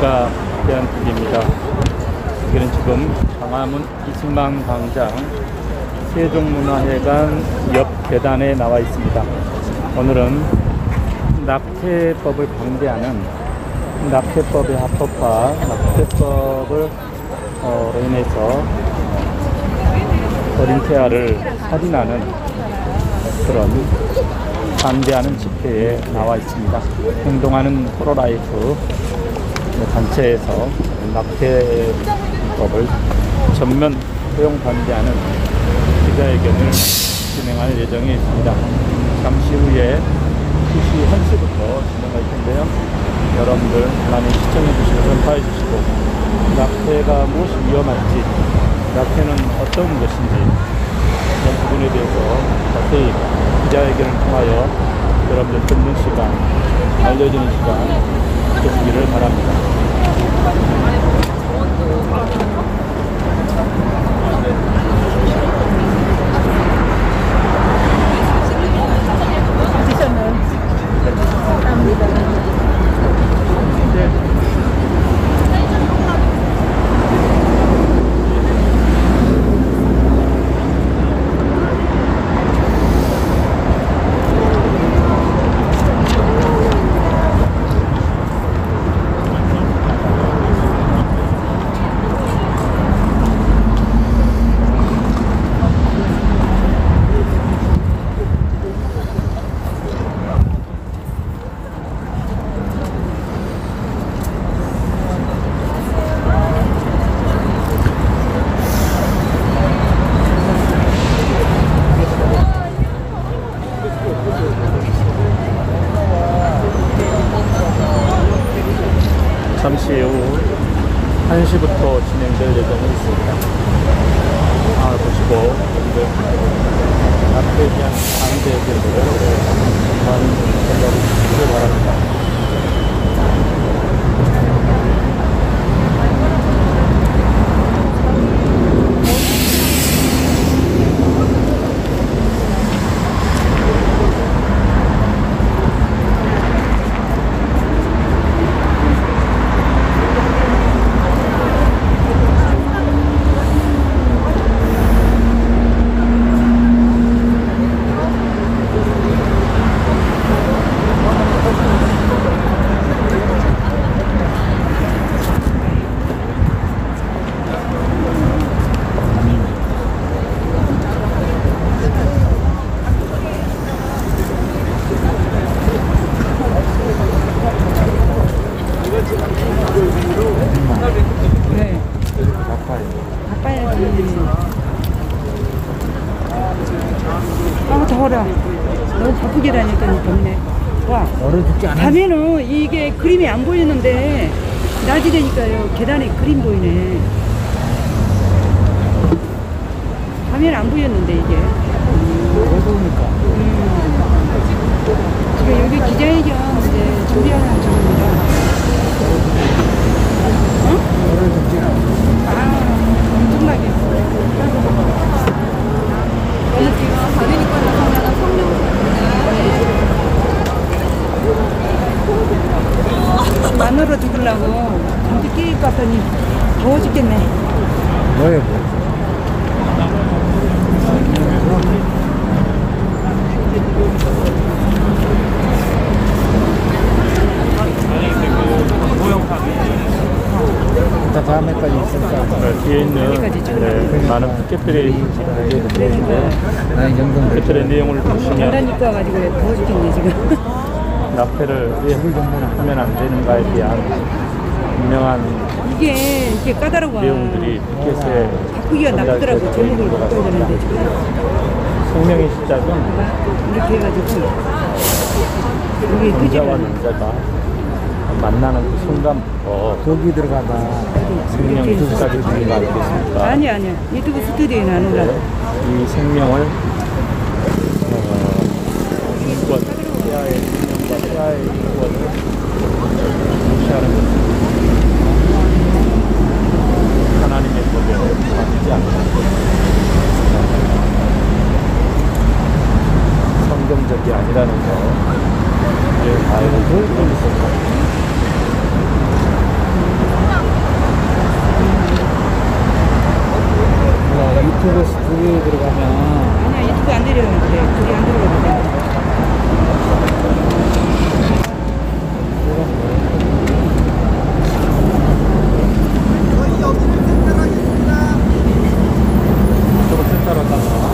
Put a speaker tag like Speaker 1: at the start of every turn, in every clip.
Speaker 1: 안녕하십니까. 대한TV입니다. 여기는 지금 광화문 이승만광장 세종문화회관 옆 계단에 나와 있습니다. 오늘은 낙태법을 반대하는 낙태법의 합법화, 낙태법을 로 인해서 어린 태아를 살인하는 그런 반대하는 집회에 나와 있습니다. 행동하는 프로라이프 단체에서 낙태법을 전면 허용 반대하는 기자회견을 진행할 예정이 있습니다. 잠시 후에 2시 1시부터 진행할 텐데요. 여러분들 많이 시청해 주시고 전파해 주시고 낙태가 무엇이 위험할지, 낙태는 어떤 것인지 이런 부분에 대해서 자세히 기자회견을 통하여 여러분들 듣는 시간, 알려주는 시간 되시기를 바랍니다. 잠시 후 1시부터 진행될 예정이 있습니다. 보시고 낙태에 대한 반대 의견들을 많은 생각을 주시기 바랍니다.
Speaker 2: 더워라. 너무 바쁘게 다녔더니 덥네. 와,
Speaker 3: 얼어 죽지 않아?
Speaker 2: 밤에는 이게 그림이 안 보이는데 낮이 되니까요 계단에 그림 보이네. 밤에는 안 보였는데 이게.
Speaker 3: 왜 더우니까?
Speaker 2: 지금 여기 기자회견 이제 준비하는 중입니다. 응?
Speaker 3: 얼어 죽지 않아?
Speaker 2: 엄청나게. 저는 지금 다리니까 나서면 성령 만으로 죽으려고 잠시 끼고 갔더니 더워 죽겠네.
Speaker 3: 뭐예요, 뭐? 다음에까지 있으니까
Speaker 1: 뒤에 있는 많은 피켓들이 있는데 피켓들의 내용을 보시면
Speaker 2: 계단 입고 와가지고 더워 죽겠네 지금.
Speaker 1: 낙태를 왜 하면 안 되는가에 대한 분명한
Speaker 2: 이게 까다로워.
Speaker 1: 내용들이 피켓에
Speaker 2: 바꾸기가 나쁘더라고. 제목을 바꿔야 되는데 지금
Speaker 1: 생명의 시작은
Speaker 2: 이렇게 해가지고 여기
Speaker 1: 남자와
Speaker 2: 끄집어내.
Speaker 1: 남자가 만나는 그 순간부터
Speaker 3: 거기 들어가봐.
Speaker 1: 생명이 시작이 되는 거 아니겠습니까?
Speaker 2: 아니야. 유튜브 스튜디오에 나누라.
Speaker 1: 이 생명을 인권, 태아의 생명과 태아의 인권을 무시하는 것입니다. 하나님의 법에 맞지 않는 성경적이 아니라는 거, 이제 다 알고 있습니다.
Speaker 3: 유튜브 스튜디오에 들어가면
Speaker 2: 아니야, 유튜브 안 내려가는데. 그게 안 들어가는데.
Speaker 1: 저거 센터로 갔다가.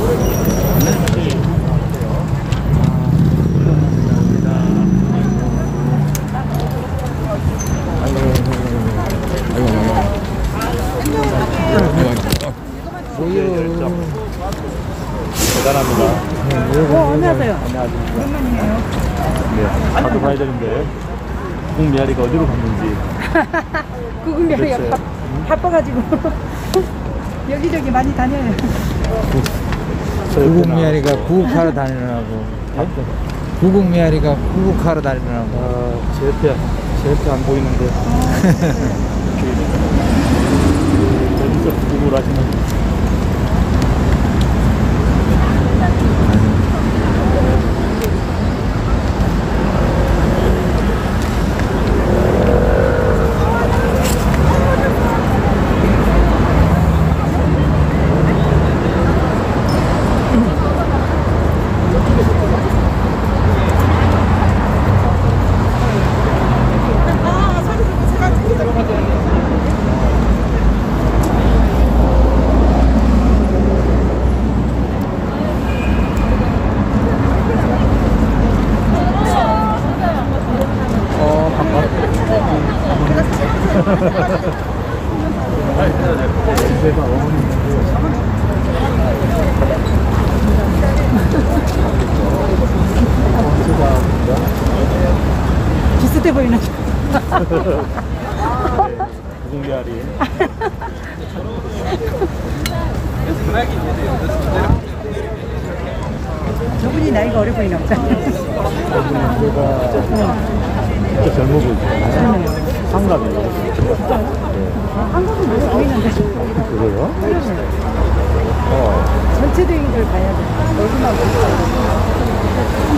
Speaker 1: 대단합니다.
Speaker 2: 안녕하세요.
Speaker 1: 안녕하십니까.
Speaker 2: 오랜만이에요.
Speaker 1: 네, 자주 봐야 되는데 국미아리가 어디로 갔는지.
Speaker 2: 구급여행이
Speaker 1: 그렇죠.
Speaker 2: 바빠가지고 여기저기 많이 다녀요.
Speaker 3: 구국 메아리가 구국하러 다니느라고. 구국 메아리가 구국하러 다니느라고.
Speaker 1: 제때 안 보이는데. 어디서 구국을 하시는.
Speaker 2: 비슷해 보이는.
Speaker 1: 구국미아리.
Speaker 2: 저분이 나이가 어려 보이나 보다.
Speaker 1: 진짜 젊어 보이죠. 한갑이에요.
Speaker 2: 한국은 뭐 보이는데.
Speaker 1: 그래요?
Speaker 2: 전체적인 걸 봐야 돼. 얼굴만 보고.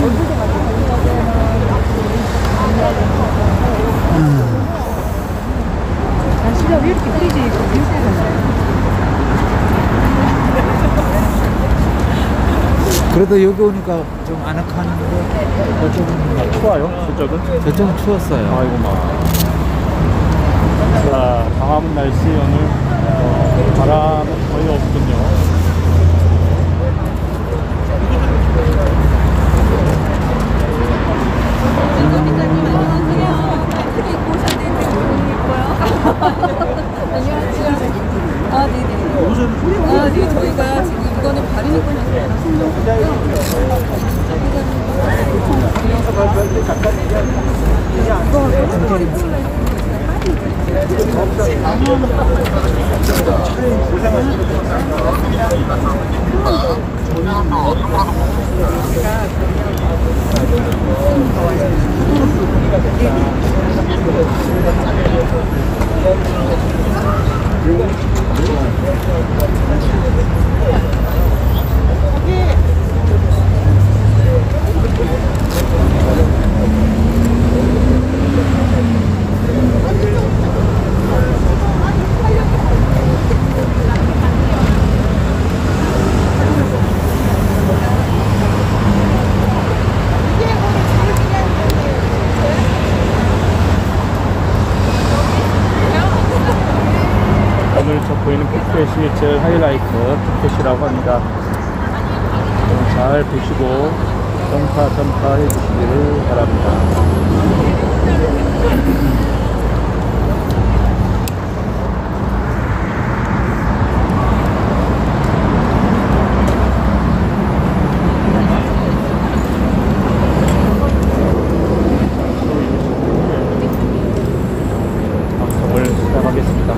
Speaker 2: 얼굴도 맞아. 날씨가 왜 이렇게 흐리지? 비슷하잖아.
Speaker 3: 그래도 여기 오니까 좀 아늑한데
Speaker 1: 저쪽은 추워요? 저쪽은?
Speaker 3: 저쪽은 추웠어요.
Speaker 1: 아이고 자, 광화문 날씨 오늘 바람은 거의 없군요.
Speaker 4: 아, 네네. 아, 네. 저희가 지금 이거는 바르는
Speaker 1: 오늘 저 보이는 픽켓이 제일 하이라이트 픽켓이라고 합니다. 잘 보시고 점파 해주시기를 바랍니다. 방송을 시작하겠습니다.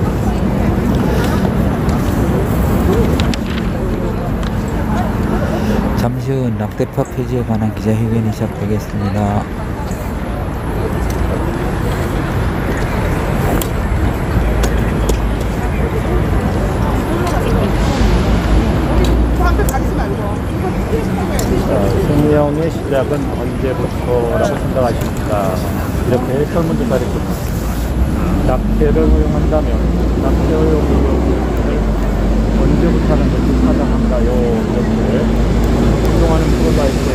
Speaker 3: 잠시 후 낙대파 폐지에 관한 기자회견이 시작되겠습니다.
Speaker 1: 생명의 시작은 언제부터라고 생각하십니까? 이렇게 설문조사를 했습니다. 낙태를 허용한다면 낙태 허용을 언제부터 하는 것이 타당한가요? 이렇게 운동하는 프로라이트에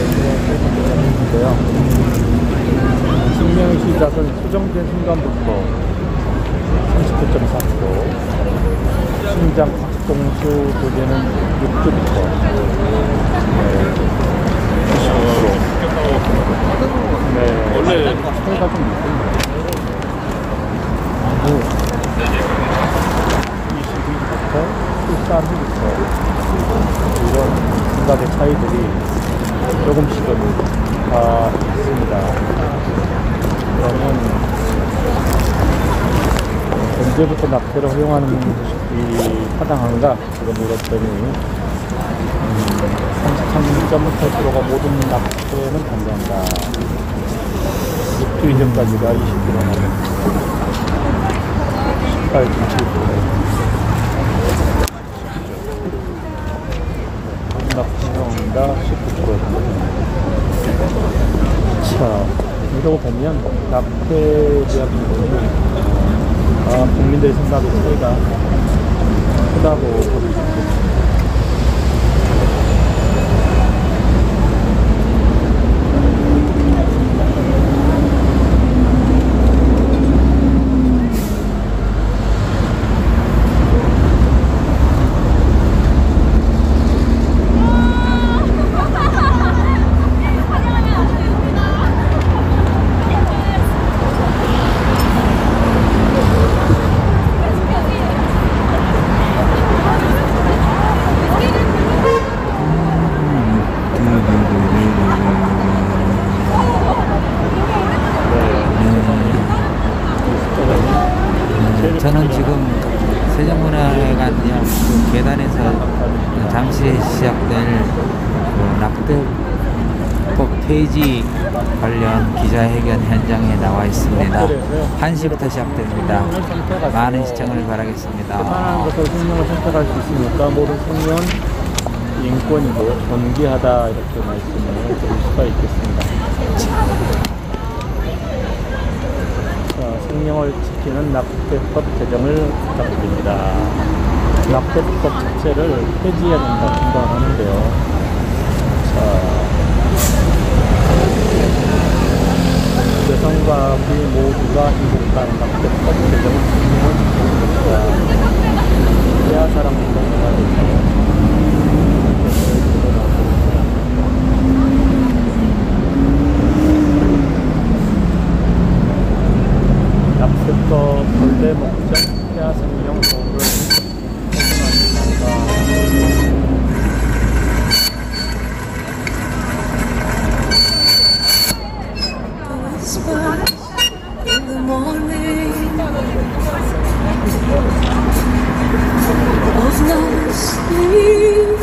Speaker 1: 있는데요. 증명의 시작은 수정된 순간부터 39.4%, 심장 박동수 도제는 6주부터 90%. 네, 원래 차이가 좀 있군요. 22부터 13부터 이런 생각의 차이들이 조금씩은 다 있습니다. 그러면 언제부터 낙태를 허용하는 것이 타당한가? 이거 물었더니 33.8%가 모든 낙태는 반대한다. 6주 이전까지가 20%나는 18.7%. 낙태형다 19%. 자, 이러고 보면 낙태에 대한 부분이 국민들의 생각이 차이가 크다고 볼 수 있습니다.
Speaker 3: 저는 지금 세종문화회관 그 계단에서 잠시 시작될 그 낙태법 폐지 관련 기자회견 현장에 나와 있습니다. 1시부터 시작됩니다. 많은 시청을 바라겠습니다.
Speaker 1: 편안한 것으로 생명을 선택할 수 있으니까 모든 생명은 인권이고 존귀하다 이렇게 말씀을 드릴 수가 있겠습니다. 생명을 지키는 낙태법 제정을 부탁드립니다. 낙태법 자체를 폐지해야 된다고 생각하는데요. 자, 여성과 부인 모두가 행복한 낙태법 제정을 생명을 지키는 것이다. 해야 사람 운동가 되죠. 낙태법 본래 목적 폐하 생명 보호를 헌신합니다.
Speaker 5: In the morning of no sleeping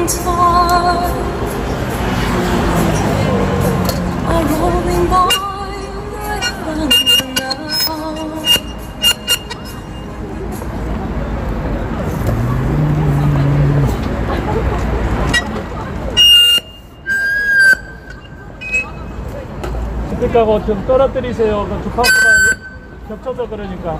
Speaker 5: time are rolling by like thunder now.
Speaker 1: 스피커하고 좀 떨어뜨리세요. 그 주파수가 겹쳐서 그러니까.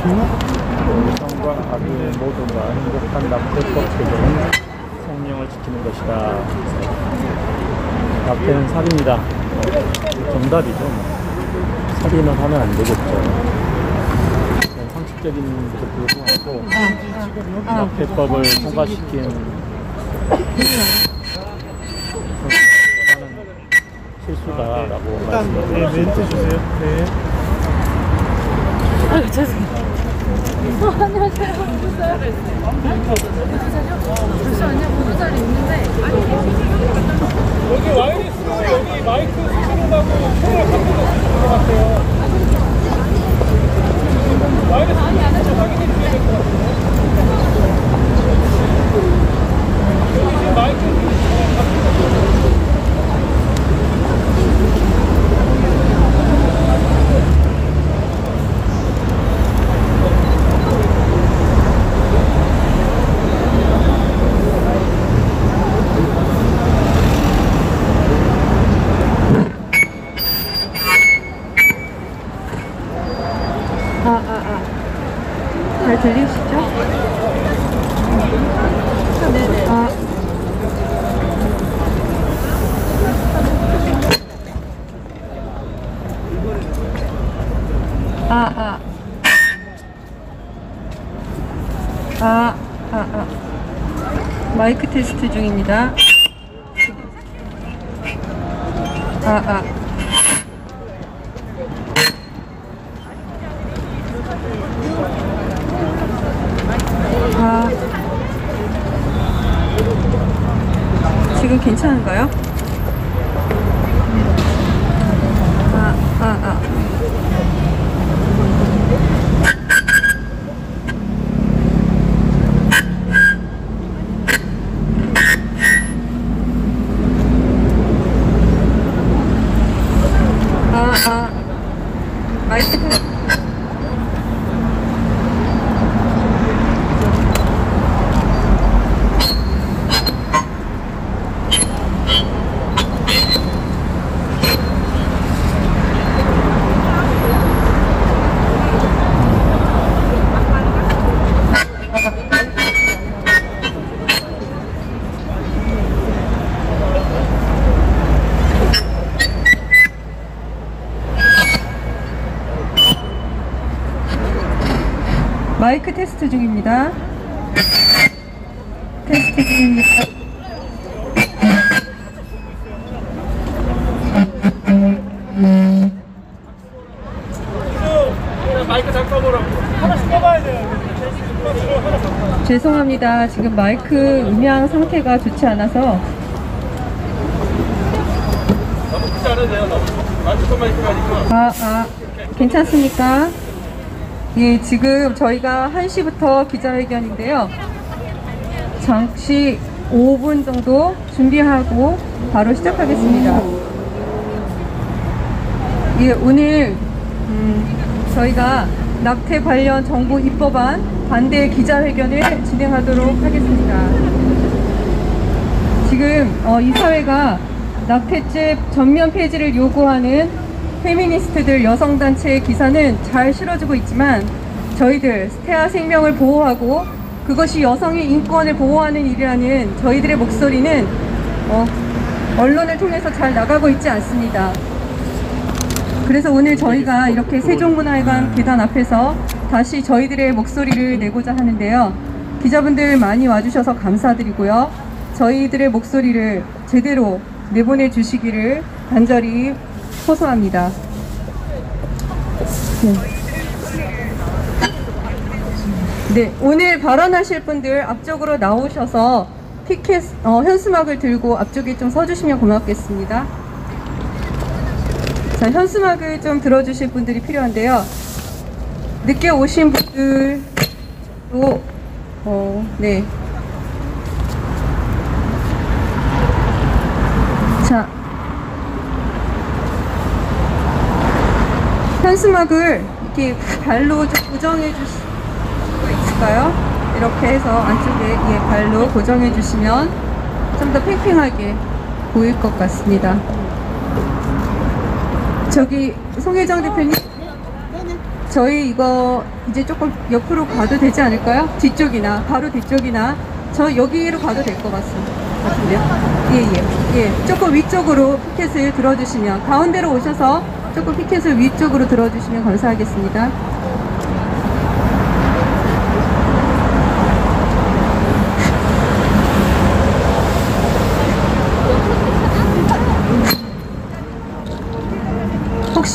Speaker 1: 여성과 아기 모두가 행복한 낙태법 제정은 생명을 지키는 것이다. 낙태는 살인이다. 정답이죠. 살인을 하면 안 되겠죠. 상식적인 것도 불구하고 낙태법을 통과시킨 실수다라고
Speaker 6: 일단 네,
Speaker 1: 말씀드렸습니다.
Speaker 6: 멘트 주세요. 네.
Speaker 4: 아유 죄송해요. 안녕하세요. 누구세요? 잠시만요. 보도자료 있는데.
Speaker 6: 여기 와이리스 여기 마이크 수신하고 총을 갖고 계신 것 같아요. 와이리스 확인해 주셔야 될 것 같아요. 여기 지금 마이크
Speaker 2: 잘 들리시죠?
Speaker 4: 네네.
Speaker 2: 마이크 테스트 중입니다. 지금 괜찮은가요? 마이크 테스트. 마이크 테스트 중입니다. 테스트 중입니다.
Speaker 6: 마이크 잠깐 보라고. 하나씩 꺼봐야 돼요.
Speaker 2: 죄송합니다. 지금 마이크 음향 상태가 좋지 않아서.
Speaker 6: 너무 크지 않아도 돼요. 마이크가
Speaker 2: 괜찮습니까? 예, 지금 저희가 1시부터 기자회견인데요. 잠시 5분 정도 준비하고 바로 시작하겠습니다. 예, 오늘 저희가 낙태 관련 정부 입법안 반대 기자회견을 진행하도록 하겠습니다. 지금 이 사회가 낙태죄 전면 폐지를 요구하는 페미니스트들 여성단체의 기사는 잘 실어주고 있지만 저희들 태아 생명을 보호하고 그것이 여성의 인권을 보호하는 일이라는 저희들의 목소리는 언론을 통해서 잘 나가고 있지 않습니다. 그래서 오늘 저희가 이렇게 세종문화회관 계단 앞에서 다시 저희들의 목소리를 내고자 하는데요. 기자분들 많이 와주셔서 감사드리고요. 저희들의 목소리를 제대로 내보내주시기를 간절히 호소합니다. 네, 오늘 발언하실 분들 앞쪽으로 나오셔서 피켓, 현수막을 들고 앞쪽에 좀 서주시면 고맙겠습니다. 자, 현수막을 좀 들어주실 분들이 필요한데요. 늦게 오신 분들도, 네. 자, 현수막을 이렇게 발로 좀 고정해 주실 수 있을까요? 이렇게 해서 안쪽에 발로 고정해 주시면 좀 더 팽팽하게 보일 것 같습니다. 저기 송혜정 대표님, 저희 이거 이제 조금 옆으로 가도 되지 않을까요? 뒤쪽이나 바로 뒤쪽이나 저 여기로 가도 될 것 같은데요. 예, 조금 위쪽으로 피켓을 들어주시면, 가운데로 오셔서 조금 피켓을 위쪽으로 들어주시면 감사하겠습니다.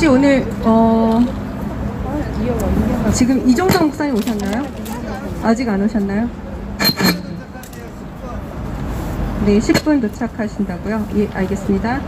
Speaker 2: 혹시 오늘 지금 이종성 목사님 오셨나요? 아직 안 오셨나요? 네, 10분 도착하신다고요? 예, 알겠습니다.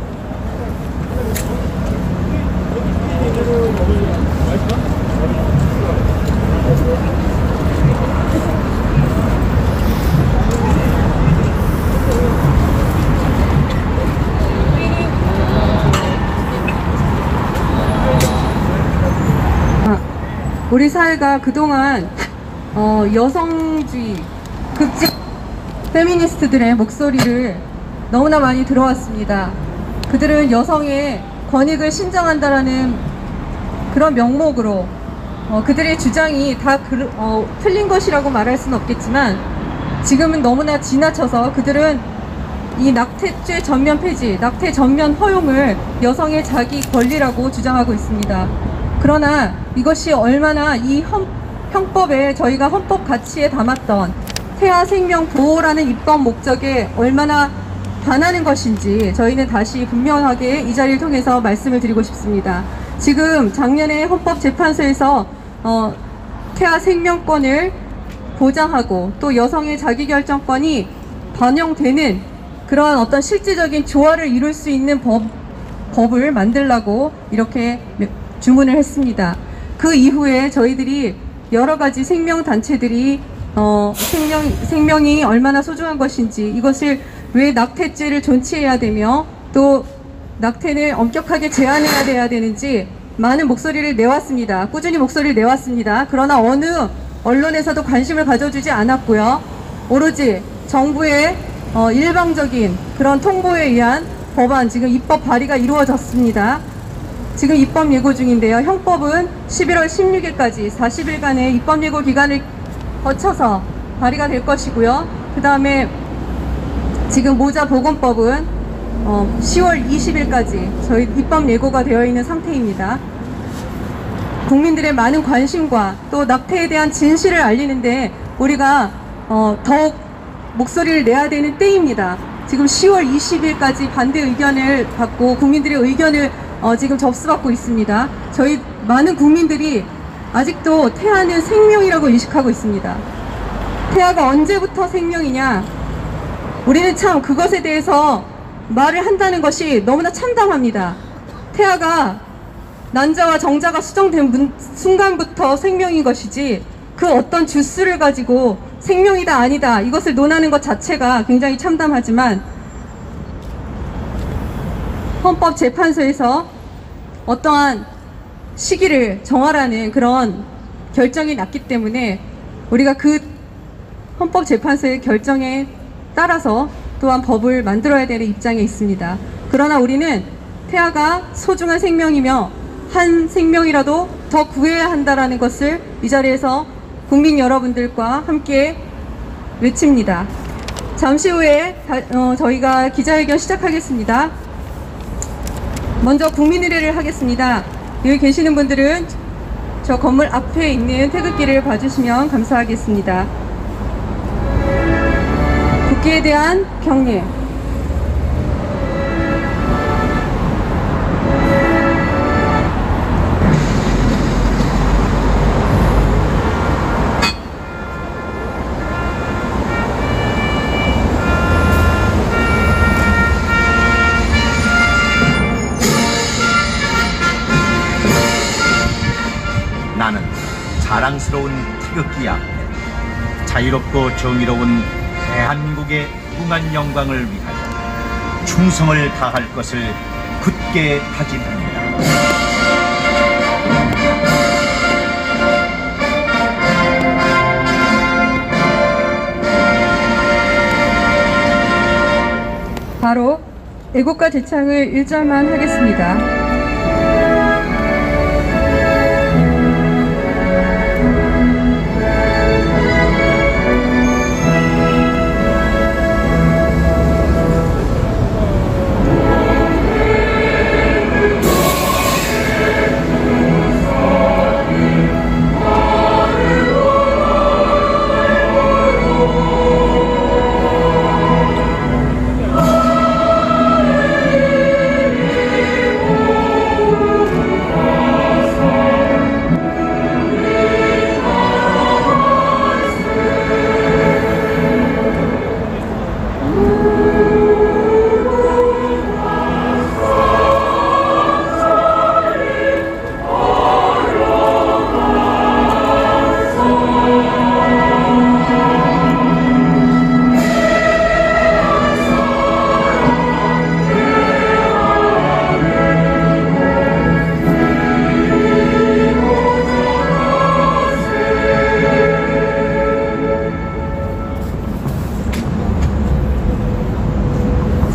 Speaker 2: 우리 사회가 그동안 여성주의, 극진 페미니스트들의 목소리를 너무나 많이 들어왔습니다. 그들은 여성의 권익을 신장한다라는 그런 명목으로 그들의 주장이 다 틀린 것이라고 말할 수는 없겠지만 지금은 너무나 지나쳐서 그들은 이 낙태죄 전면 폐지, 낙태 전면 허용을 여성의 자기 권리라고 주장하고 있습니다. 그러나 이것이 얼마나 이 형법에 저희가 헌법 가치에 담았던 태아 생명 보호라는 입법 목적에 얼마나 반하는 것인지 저희는 다시 분명하게 이 자리를 통해서 말씀을 드리고 싶습니다. 지금 작년에 헌법재판소에서 태아 생명권을 보장하고 또 여성의 자기결정권이 반영되는 그런 어떤 실질적인 조화를 이룰 수 있는 법을 만들라고 이렇게 주문을 했습니다. 그 이후에 저희들이 여러 가지 생명단체들이 생명이 얼마나 소중한 것인지, 이것을 왜 낙태죄를 존치해야 되며 또 낙태는 엄격하게 제한해야 돼야 되는지 많은 목소리를 내왔습니다. 꾸준히 목소리를 내왔습니다. 그러나 어느 언론에서도 관심을 가져주지 않았고요. 오로지 정부의 일방적인 그런 통보에 의한 법안, 지금 입법 발의가 이루어졌습니다. 지금 입법 예고 중인데요. 형법은 11월 16일까지 40일간의 입법 예고 기간을 거쳐서 발의가 될 것이고요. 그 다음에 지금 모자보건법은 10월 20일까지 저희 입법 예고가 되어 있는 상태입니다. 국민들의 많은 관심과 또 낙태에 대한 진실을 알리는데 우리가 더욱 목소리를 내야 되는 때입니다. 지금 10월 20일까지 반대 의견을 받고 국민들의 의견을 지금 접수받고 있습니다. 저희 많은 국민들이 아직도 태아는 생명이라고 인식하고 있습니다. 태아가 언제부터 생명이냐? 우리는 참 그것에 대해서 말을 한다는 것이 너무나 참담합니다. 태아가 난자와 정자가 수정된 순간부터 생명인 것이지 그 어떤 주스를 가지고 생명이다 아니다 이것을 논하는 것 자체가 굉장히 참담하지만 헌법재판소에서 어떠한 시기를 정하라는 그런 결정이 났기 때문에 우리가 그 헌법재판소의 결정에 따라서 또한 법을 만들어야 되는 입장에 있습니다. 그러나 우리는 태아가 소중한 생명이며 한 생명이라도 더 구해야 한다는 것을 이 자리에서 국민 여러분들과 함께 외칩니다. 잠시 후에 저희가 기자회견 시작하겠습니다. 먼저 국민의례를 하겠습니다. 여기 계시는 분들은 저 건물 앞에 있는 태극기를 봐주시면 감사하겠습니다. 국기에 대한 경례.
Speaker 7: 나는 자랑스러운 태극기 앞에 자유롭고 정의로운 대한민국의 무궁한 영광을 위하여 충성을 다할 것을 굳게 다짐합니다.
Speaker 2: 바로 애국가 제창을 1절만 하겠습니다.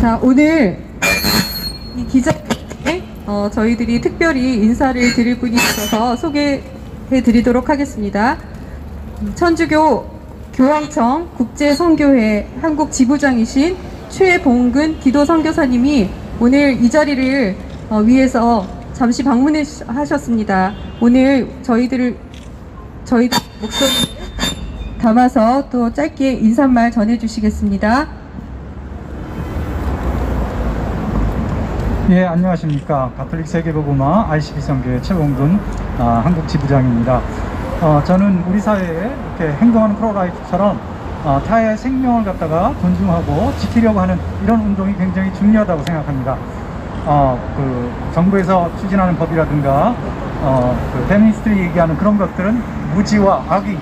Speaker 2: 자, 오늘 이 기자회견에 저희들이 특별히 인사를 드릴 분이 있어서 소개해 드리도록 하겠습니다. 천주교 교황청 국제선교회 한국 지부장이신 최봉근 기도 선교사님이 오늘 이 자리를 위해서 잠시 방문하셨습니다. 오늘 저희 목소리 담아서 또 짧게 인사말 전해주시겠습니다.
Speaker 8: 예, 안녕하십니까. 가톨릭 세계복음화 ICB 선교회 최봉근 한국 지부장입니다. 저는 우리 사회에 이렇게 행동하는 프로라이프처럼 타의 생명을 갖다가 존중하고 지키려고 하는 이런 운동이 굉장히 중요하다고 생각합니다. 그 정부에서 추진하는 법이라든가 그 페미니스트들이 얘기하는 그런 것들은 무지와 악의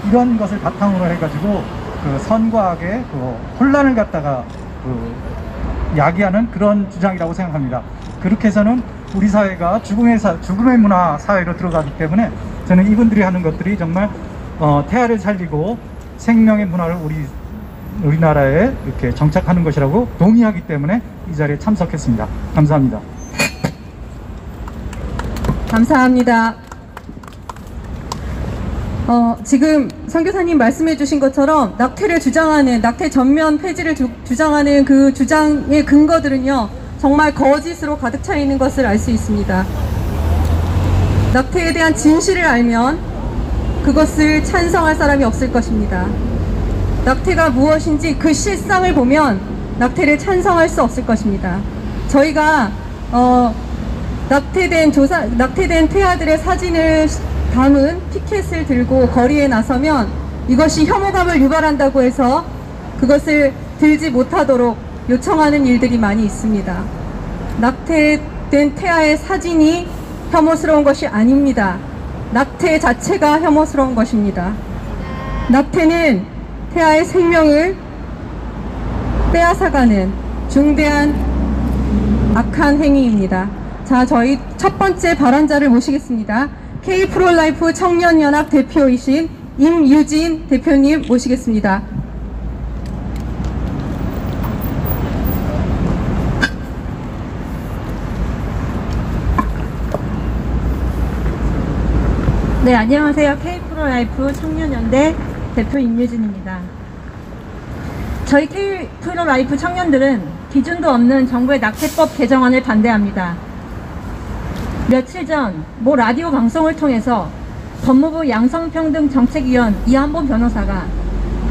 Speaker 8: 이런 것을 바탕으로 해가지고 그 선과 악의 그 혼란을 갖다가 야기하는 그런 주장이라고 생각합니다. 그렇게 해서는 우리 사회가 죽음의 문화 사회로 들어가기 때문에 저는 이분들이 하는 것들이 정말 태아를 살리고 생명의 문화를 우리나라에 이렇게 정착하는 것이라고 동의하기 때문에 이 자리에 참석했습니다. 감사합니다.
Speaker 2: 감사합니다. 지금 선교사님 말씀해 주신 것처럼 낙태를 주장하는, 낙태 전면 폐지를 주장하는 그 주장의 근거들은요, 정말 거짓으로 가득 차 있는 것을 알 수 있습니다. 낙태에 대한 진실을 알면 그것을 찬성할 사람이 없을 것입니다. 낙태가 무엇인지 그 실상을 보면 낙태를 찬성할 수 없을 것입니다. 저희가 낙태된 태아들의 사진을 담은 피켓을 들고 거리에 나서면 이것이 혐오감을 유발한다고 해서 그것을 들지 못하도록 요청하는 일들이 많이 있습니다. 낙태된 태아의 사진이 혐오스러운 것이 아닙니다. 낙태 자체가 혐오스러운 것입니다. 낙태는 태아의 생명을 빼앗아가는 중대한 악한 행위입니다. 자, 저희 첫 번째 발언자를 모시겠습니다. K-프로라이프 청년연합 대표이신 임유진 대표님 모시겠습니다.
Speaker 9: 네, 안녕하세요. K-프로라이프 청년연대 대표 임유진입니다. 저희 K-프로라이프 청년들은 기준도 없는 정부의 낙태법 개정안을 반대합니다. 며칠 전 모 라디오 방송을 통해서 법무부 양성평등정책위원 이한범 변호사가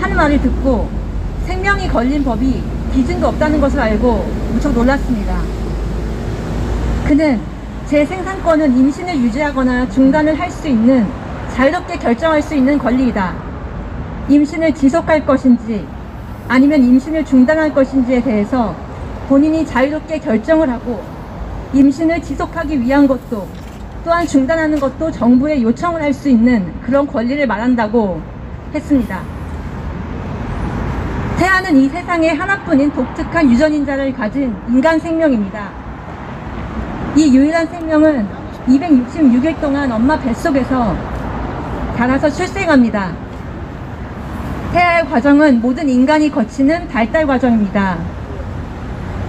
Speaker 9: 하는 말을 듣고 생명이 걸린 법이 기준도 없다는 것을 알고 무척 놀랐습니다. 그는 제 생산권은 임신을 유지하거나 중단을 할 수 있는, 자유롭게 결정할 수 있는 권리이다. 임신을 지속할 것인지 아니면 임신을 중단할 것인지에 대해서 본인이 자유롭게 결정을 하고 임신을 지속하기 위한 것도 또한 중단하는 것도 정부에 요청을 할 수 있는 그런 권리를 말한다고 했습니다. 태아는 이 세상에 하나뿐인 독특한 유전인자를 가진 인간 생명입니다. 이 유일한 생명은 266일 동안 엄마 뱃속에서 자라서 출생합니다. 태아의 과정은 모든 인간이 거치는 발달 과정입니다.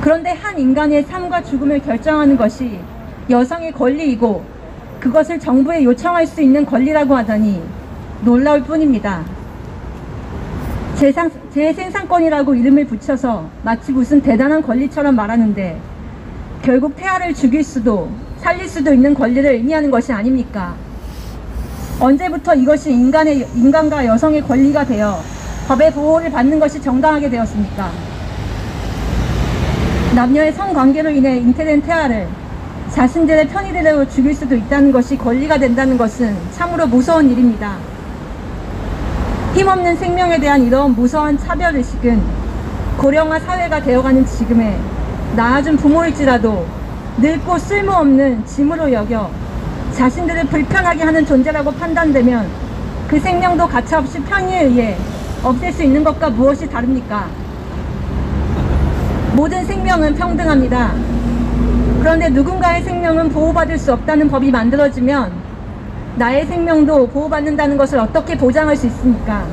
Speaker 9: 그런데 한 인간의 삶과 죽음을 결정하는 것이 여성의 권리이고 그것을 정부에 요청할 수 있는 권리라고 하다니 놀라울 뿐입니다. 제 생산권이라고 이름을 붙여서 마치 무슨 대단한 권리처럼 말하는데 결국 태아를 죽일 수도 살릴 수도 있는 권리를 의미하는 것이 아닙니까? 언제부터 이것이 인간과 여성의 권리가 되어 법의 보호를 받는 것이 정당하게 되었습니까? 남녀의 성관계로 인해 잉태된 태아를 자신들의 편의대로 죽일 수도 있다는 것이 권리가 된다는 것은 참으로 무서운 일입니다. 힘없는 생명에 대한 이런 무서운 차별의식은 고령화 사회가 되어가는 지금에 낳아준 부모일지라도 늙고 쓸모없는 짐으로 여겨 자신들을 불편하게 하는 존재라고 판단되면 그 생명도 가차없이 편의에 의해 없앨 수 있는 것과 무엇이 다릅니까? 모든 생명은 평등합니다. 그런데 누군가의 생명은 보호받을 수 없다는 법이 만들어지면 나의 생명도 보호받는다는 것을 어떻게 보장할 수 있습니까?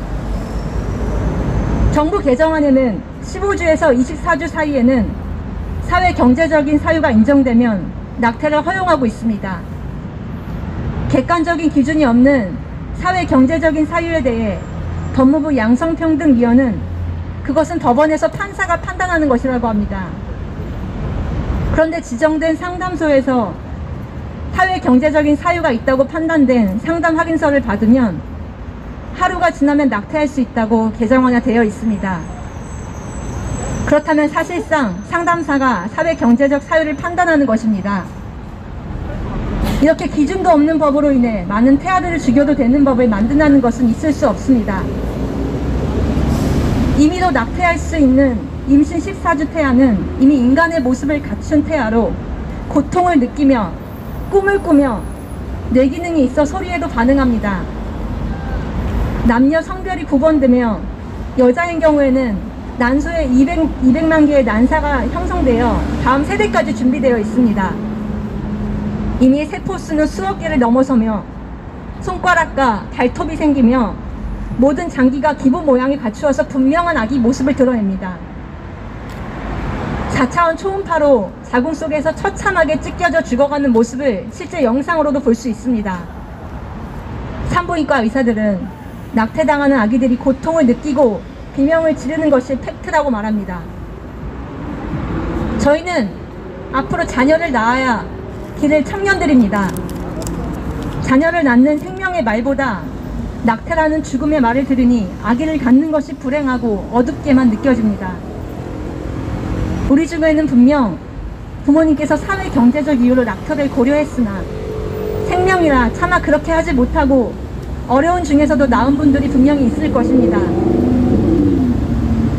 Speaker 9: 정부 개정안에는 15주에서 24주 사이에는 사회 경제적인 사유가 인정되면 낙태를 허용하고 있습니다. 객관적인 기준이 없는 사회 경제적인 사유에 대해 법무부 양성평등위원은 그것은 법원에서 판사가 판단하는 것이라고 합니다. 그런데 지정된 상담소에서 사회 경제적인 사유가 있다고 판단된 상담 확인서를 받으면 하루가 지나면 낙태할 수 있다고 개정안에 되어 있습니다. 그렇다면 사실상 상담사가 사회 경제적 사유를 판단하는 것입니다. 이렇게 기준도 없는 법으로 인해 많은 태아들을 죽여도 되는 법을 만든다는 것은 있을 수 없습니다. 임의로 낙태할 수 있는 임신 14주 태아는 이미 인간의 모습을 갖춘 태아로 고통을 느끼며 꿈을 꾸며 뇌기능이 있어 소리에도 반응합니다. 남녀 성별이 구분되며 여자인 경우에는 난소에 200만 개의 난사가 형성되어 다음 세대까지 준비되어 있습니다. 이미 세포수는 수억 개를 넘어서며 손가락과 발톱이 생기며 모든 장기가 기본 모양이 갖추어서 분명한 아기 모습을 드러냅니다. 4차원 초음파로 자궁 속에서 처참하게 찢겨져 죽어가는 모습을 실제 영상으로도 볼 수 있습니다. 산부인과 의사들은 낙태당하는 아기들이 고통을 느끼고 비명을 지르는 것이 팩트라고 말합니다. 저희는 앞으로 자녀를 낳아야 기를 청년들입니다. 자녀를 낳는 생명의 말보다 낙태라는 죽음의 말을 들으니 아기를 갖는 것이 불행하고 어둡게만 느껴집니다. 우리 중에는 분명 부모님께서 사회 경제적 이유로 낙태를 고려했으나 생명이라 차마 그렇게 하지 못하고 어려운 중에서도 낳은 분들이 분명히 있을 것입니다.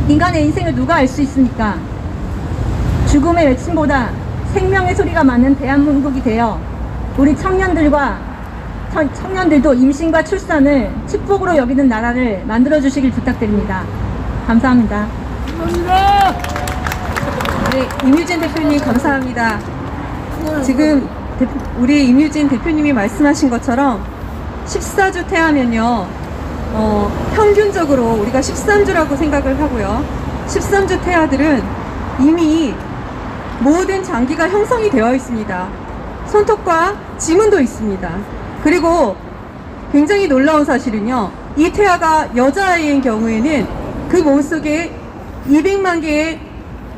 Speaker 9: 인간의 인생을 누가 알 수 있습니까? 죽음의 외침보다 생명의 소리가 많은 대한민국이 되어 우리 청년들도 임신과 출산을 축복으로 여기는 나라를 만들어 주시길 부탁드립니다. 감사합니다.
Speaker 2: 네, 임유진 대표님 감사합니다. 지금 우리 임유진 대표님이 말씀하신 것처럼 14주 태아면요, 평균적으로 우리가 13주라고 생각을 하고요. 13주 태아들은 이미 모든 장기가 형성이 되어 있습니다. 손톱과 지문도 있습니다. 그리고 굉장히 놀라운 사실은요, 이 태아가 여자아이인 경우에는 그 몸속에 200만 개의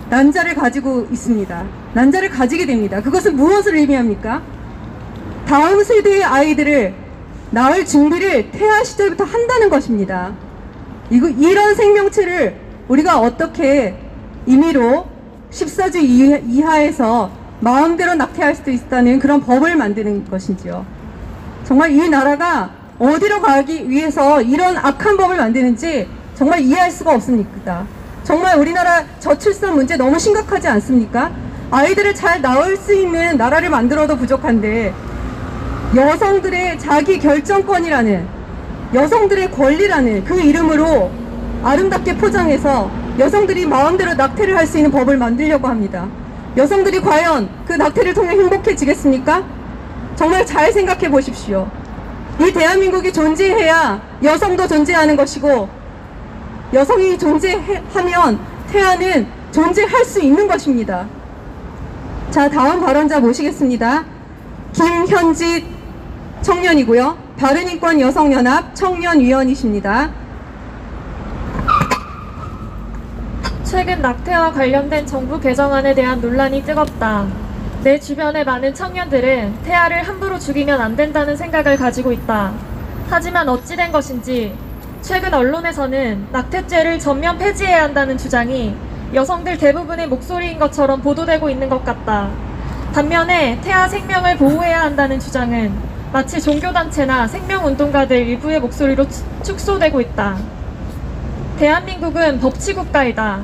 Speaker 2: 난자를 가지고 있습니다. 난자를 가지게 됩니다. 그것은 무엇을 의미합니까? 다음 세대의 아이들을 낳을 준비를 태아 시절부터 한다는 것입니다. 이런 생명체를 우리가 어떻게 임의로 14주 이하에서 마음대로 낙태할 수도 있다는 그런 법을 만드는 것인지요. 정말 이 나라가 어디로 가기 위해서 이런 악한 법을 만드는지 정말 이해할 수가 없습니다. 정말 우리나라 저출산 문제 너무 심각하지 않습니까? 아이들을 잘 낳을 수 있는 나라를 만들어도 부족한데 여성들의 자기 결정권이라는, 여성들의 권리라는 그 이름으로 아름답게 포장해서 여성들이 마음대로 낙태를 할 수 있는 법을 만들려고 합니다. 여성들이 과연 그 낙태를 통해 행복해지겠습니까? 정말 잘 생각해 보십시오. 이 대한민국이 존재해야 여성도 존재하는 것이고, 여성이 존재하면 태아는 존재할 수 있는 것입니다. 자, 다음 발언자 모시겠습니다. 김현지 청년이고요. 바른인권 여성연합 청년위원이십니다.
Speaker 10: 최근 낙태와 관련된 정부 개정안에 대한 논란이 뜨겁다. 내 주변의 많은 청년들은 태아를 함부로 죽이면 안 된다는 생각을 가지고 있다. 하지만 어찌 된 것인지 최근 언론에서는 낙태죄를 전면 폐지해야 한다는 주장이 여성들 대부분의 목소리인 것처럼 보도되고 있는 것 같다. 반면에 태아 생명을 보호해야 한다는 주장은 마치 종교단체나 생명운동가들 일부의 목소리로 축소되고 있다. 대한민국은 법치국가이다.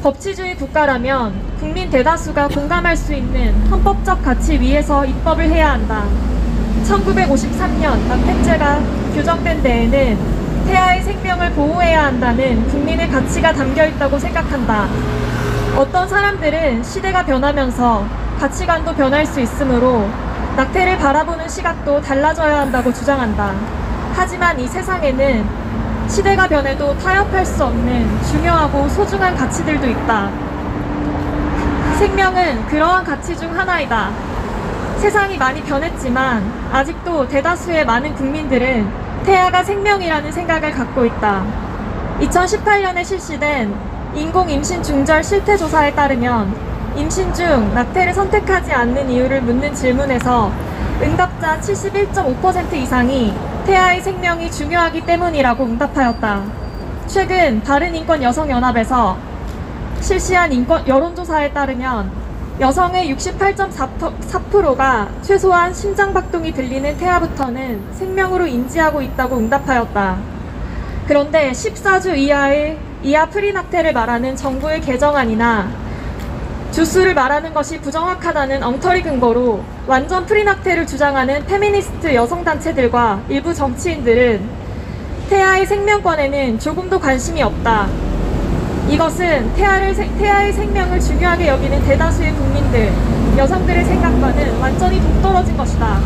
Speaker 10: 법치주의 국가라면 국민 대다수가 공감할 수 있는 헌법적 가치 위에서 입법을 해야 한다. 1953년 낙태죄가 규정된 데에는 태아의 생명을 보호해야 한다는 국민의 가치가 담겨 있다고 생각한다. 어떤 사람들은 시대가 변하면서 가치관도 변할 수 있으므로 낙태를 바라보는 시각도 달라져야 한다고 주장한다. 하지만 이 세상에는 시대가 변해도 타협할 수 없는 중요하고 소중한 가치들도 있다. 생명은 그러한 가치 중 하나이다. 세상이 많이 변했지만 아직도 대다수의 많은 국민들은 태아가 생명이라는 생각을 갖고 있다. 2018년에 실시된 인공임신 중절 실태조사에 따르면 임신 중 낙태를 선택하지 않는 이유를 묻는 질문에서 응답자 71.5% 이상이 태아의 생명이 중요하기 때문이라고 응답하였다. 최근 바른인권여성연합에서 실시한 여론조사에 따르면 여성의 68.4%가 최소한 심장박동이 들리는 태아부터는 생명으로 인지하고 있다고 응답하였다. 그런데 14주 이하 프리낙태를 말하는 정부의 개정안이나 주수를 말하는 것이 부정확하다는 엉터리 근거로 완전 프리낙태를 주장하는 페미니스트 여성단체들과 일부 정치인들은 태아의 생명권에는 조금도 관심이 없다. 이것은 태아의 생명을 중요하게 여기는 대다수의 국민들, 여성들의 생각과는 완전히 동떨어진 것이다.